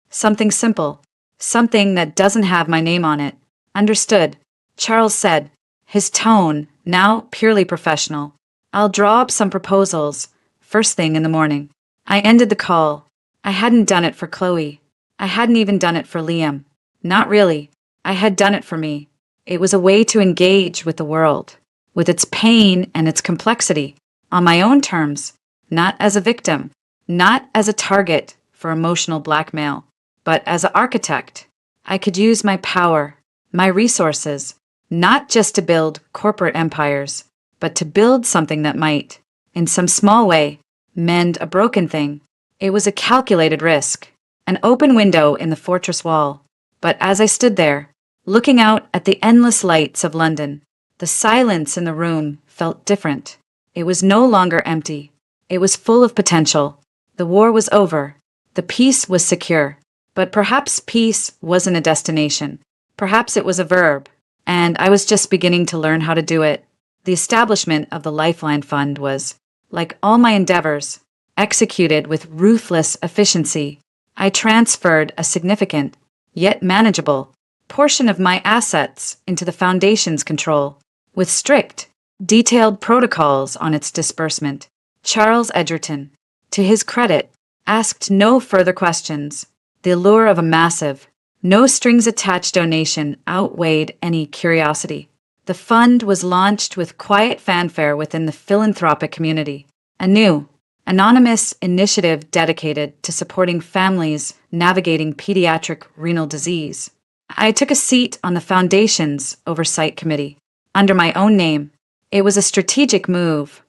Something simple. Something that doesn't have my name on it. Understood, Charles said, his tone now purely professional. I'll draw up some proposals, first thing in the morning. I ended the call. I hadn't done it for Chloe. I hadn't even done it for Liam. Not really. I had done it for me. It was a way to engage with the world, with its pain and its complexity, on my own terms, not as a victim, not as a target for emotional blackmail, but as an architect. I could use my power, my resources, not just to build corporate empires, but to build something that might, in some small way, mend a broken thing. It was a calculated risk, an open window in the fortress wall. But as I stood there, looking out at the endless lights of London, the silence in the room felt different. It was no longer empty. It was full of potential. The war was over. The peace was secure. But perhaps peace wasn't a destination. Perhaps it was a verb, and I was just beginning to learn how to do it. The establishment of the Lifeline Fund was, like all my endeavors, executed with ruthless efficiency. I transferred a significant, yet manageable, portion of my assets into the Foundation's control, with strict, detailed protocols on its disbursement. Charles Edgerton, to his credit, asked no further questions. The allure of a massive, no-strings-attached donation outweighed any curiosity. The fund was launched with quiet fanfare within the philanthropic community, a new, anonymous initiative dedicated to supporting families navigating pediatric renal disease. I took a seat on the Foundation's Oversight Committee, under my own name. It was a strategic move.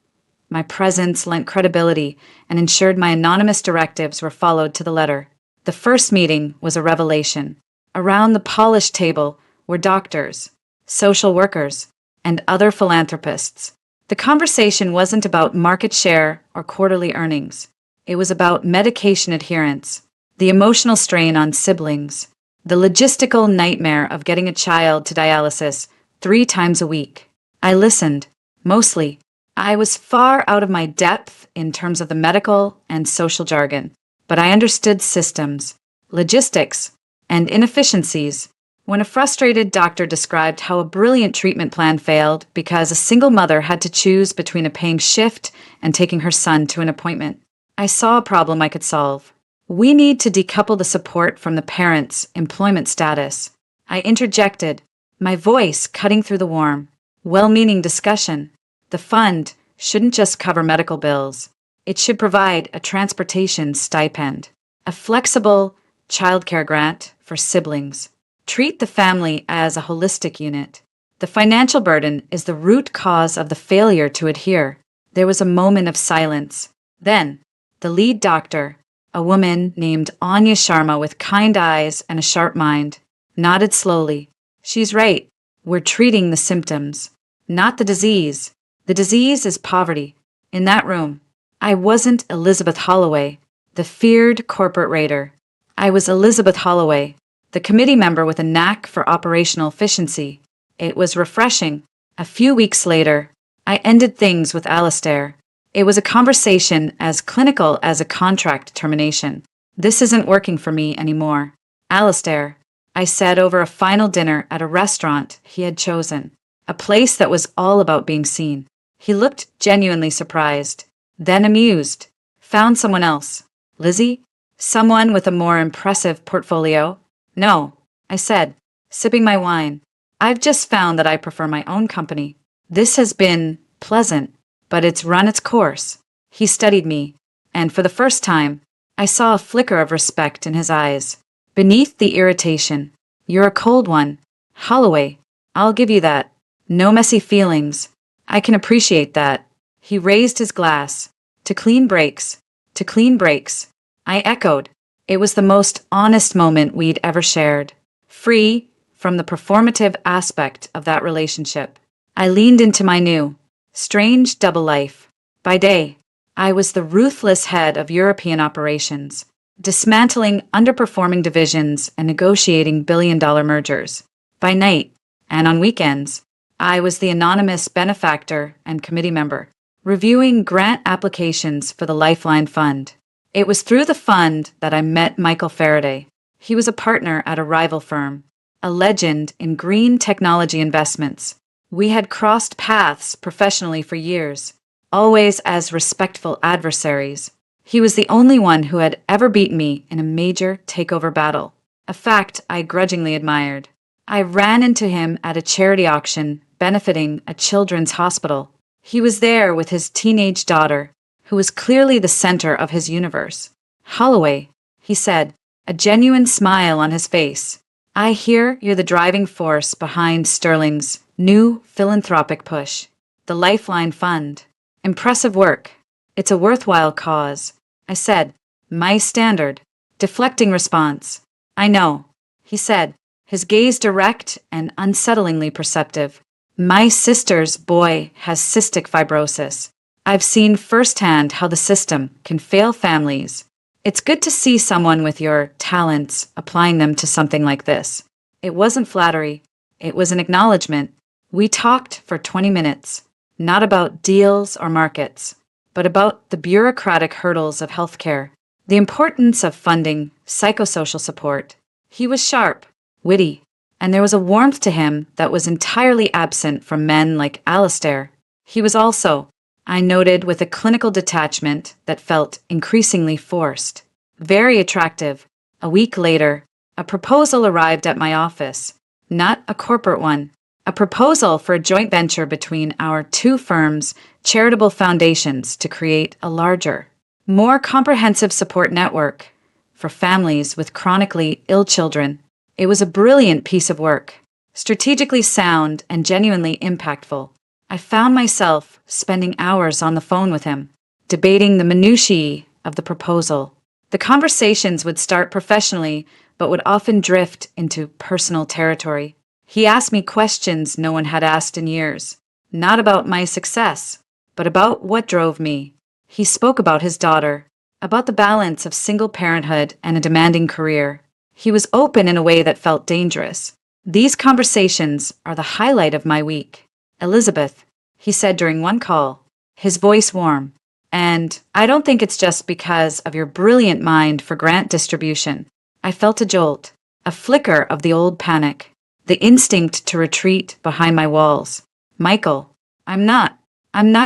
My presence lent credibility and ensured my anonymous directives were followed to the letter. The first meeting was a revelation. Around the polished table were doctors, social workers, and other philanthropists. The conversation wasn't about market share or quarterly earnings. It was about medication adherence, the emotional strain on siblings, the logistical nightmare of getting a child to dialysis 3 times a week. I listened, mostly. I was far out of my depth in terms of the medical and social jargon, but I understood systems, logistics, and inefficiencies. When a frustrated doctor described how a brilliant treatment plan failed because a single mother had to choose between a paying shift and taking her son to an appointment, I saw a problem I could solve. We need to decouple the support from the parent's employment status. I interjected, my voice cutting through the warm, well-meaning discussion. The fund shouldn't just cover medical bills. It should provide a transportation stipend, a flexible childcare grant for siblings. Treat the family as a holistic unit. The financial burden is the root cause of the failure to adhere. There was a moment of silence. Then, the lead doctor, a woman named Anya Sharma with kind eyes and a sharp mind, nodded slowly. She's right. We're treating the symptoms, not the disease. The disease is poverty. In that room, I wasn't Elizabeth Holloway, the feared corporate raider. I was Elizabeth Holloway, the committee member with a knack for operational efficiency. It was refreshing. A few weeks later, I ended things with Alistair. It was a conversation as clinical as a contract termination. This isn't working for me anymore. Alistair, I said over a final dinner at a restaurant he had chosen, a place that was all about being seen. He looked genuinely surprised, then amused. Found someone else. Lizzie? Someone with a more impressive portfolio? No, I said, sipping my wine. I've just found that I prefer my own company. This has been pleasant, but it's run its course. He studied me, and for the first time, I saw a flicker of respect in his eyes. Beneath the irritation, you're a cold one. Holloway, I'll give you that. No messy feelings. I can appreciate that. He raised his glass. To clean breaks. To clean breaks. I echoed. It was the most honest moment we'd ever shared, free from the performative aspect of that relationship. I leaned into my new, strange double life. By day, I was the ruthless head of European operations, dismantling underperforming divisions and negotiating billion-dollar mergers. By night, and on weekends, I was the anonymous benefactor and committee member, reviewing grant applications for the Lifeline Fund. It was through the fund that I met Michael Faraday. He was a partner at a rival firm, a legend in green technology investments. We had crossed paths professionally for years, always as respectful adversaries. He was the only one who had ever beaten me in a major takeover battle, a fact I grudgingly admired. I ran into him at a charity auction benefiting a children's hospital. He was there with his teenage daughter, who was clearly the center of his universe. "Holloway," he said, a genuine smile on his face. "I hear you're the driving force behind Sterling's new philanthropic push, the Lifeline Fund. Impressive work. It's a worthwhile cause," I said, my standard, deflecting response. "I know," he said, his gaze direct and unsettlingly perceptive. "My sister's boy has cystic fibrosis. I've seen firsthand how the system can fail families. It's good to see someone with your talents applying them to something like this." It wasn't flattery. It was an acknowledgement. We talked for 20 minutes, not about deals or markets, but about the bureaucratic hurdles of healthcare, the importance of funding psychosocial support. He was sharp, witty, and there was a warmth to him that was entirely absent from men like Alistair. He was also, I noted with a clinical detachment that felt increasingly forced, very attractive. A week later, a proposal arrived at my office, not a corporate one, a proposal for a joint venture between our two firms' charitable foundations to create a larger, more comprehensive support network for families with chronically ill children. It was a brilliant piece of work, strategically sound and genuinely impactful. I found myself spending hours on the phone with him, debating the minutiae of the proposal. The conversations would start professionally, but would often drift into personal territory. He asked me questions no one had asked in years, not about my success, but about what drove me. He spoke about his daughter, about the balance of single parenthood and a demanding career. He was open in a way that felt dangerous. "These conversations are the highlight of my week. Elizabeth," he said during one call, his voice warm, "and I don't think it's just because of your brilliant mind for grant distribution." I felt a jolt, a flicker of the old panic, the instinct to retreat behind my walls. "Michael, I'm not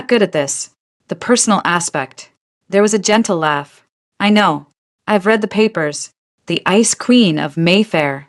good at this. The personal aspect." There was a gentle laugh. "I know. I've read the papers. The Ice Queen of Mayfair.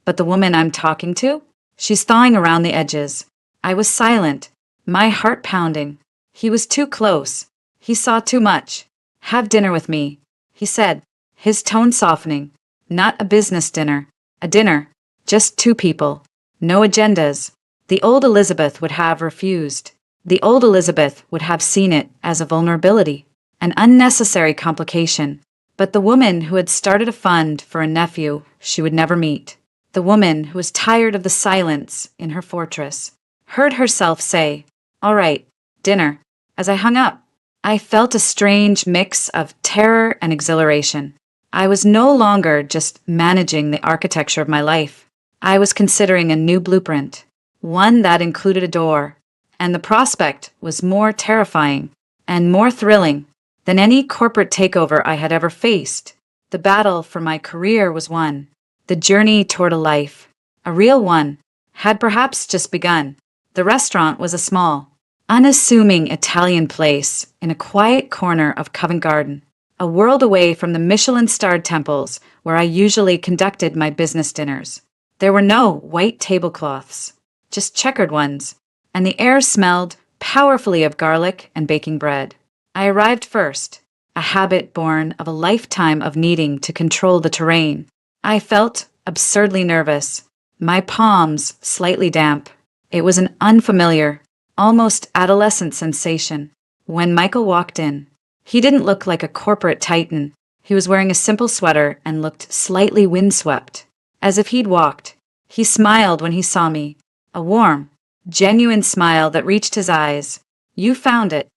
But the woman I'm talking to? She's thawing around the edges." I was silent, my heart pounding. He was too close. He saw too much. "Have dinner with me," he said, his tone softening. "Not a business dinner. A dinner. Just two people. No agendas." The old Elizabeth would have refused. The old Elizabeth would have seen it as a vulnerability, an unnecessary complication. But the woman who had started a fund for a nephew she would never meet, the woman who was tired of the silence in her fortress, heard herself say, "All right, dinner." As I hung up, I felt a strange mix of terror and exhilaration. I was no longer just managing the architecture of my life. I was considering a new blueprint, one that included a door, and the prospect was more terrifying and more thrilling than any corporate takeover I had ever faced. The battle for my career was won. The journey toward a life, a real one, had perhaps just begun. The restaurant was a small, unassuming Italian place in a quiet corner of Covent Garden, a world away from the Michelin-starred temples where I usually conducted my business dinners. There were no white tablecloths, just checkered ones, and the air smelled powerfully of garlic and baking bread. I arrived first, a habit born of a lifetime of needing to control the terrain. I felt absurdly nervous, my palms slightly damp. It was an unfamiliar, almost adolescent sensation. When Michael walked in, he didn't look like a corporate titan. He was wearing a simple sweater and looked slightly windswept, as if he'd walked. He smiled when he saw me, a warm, genuine smile that reached his eyes. "You found it,"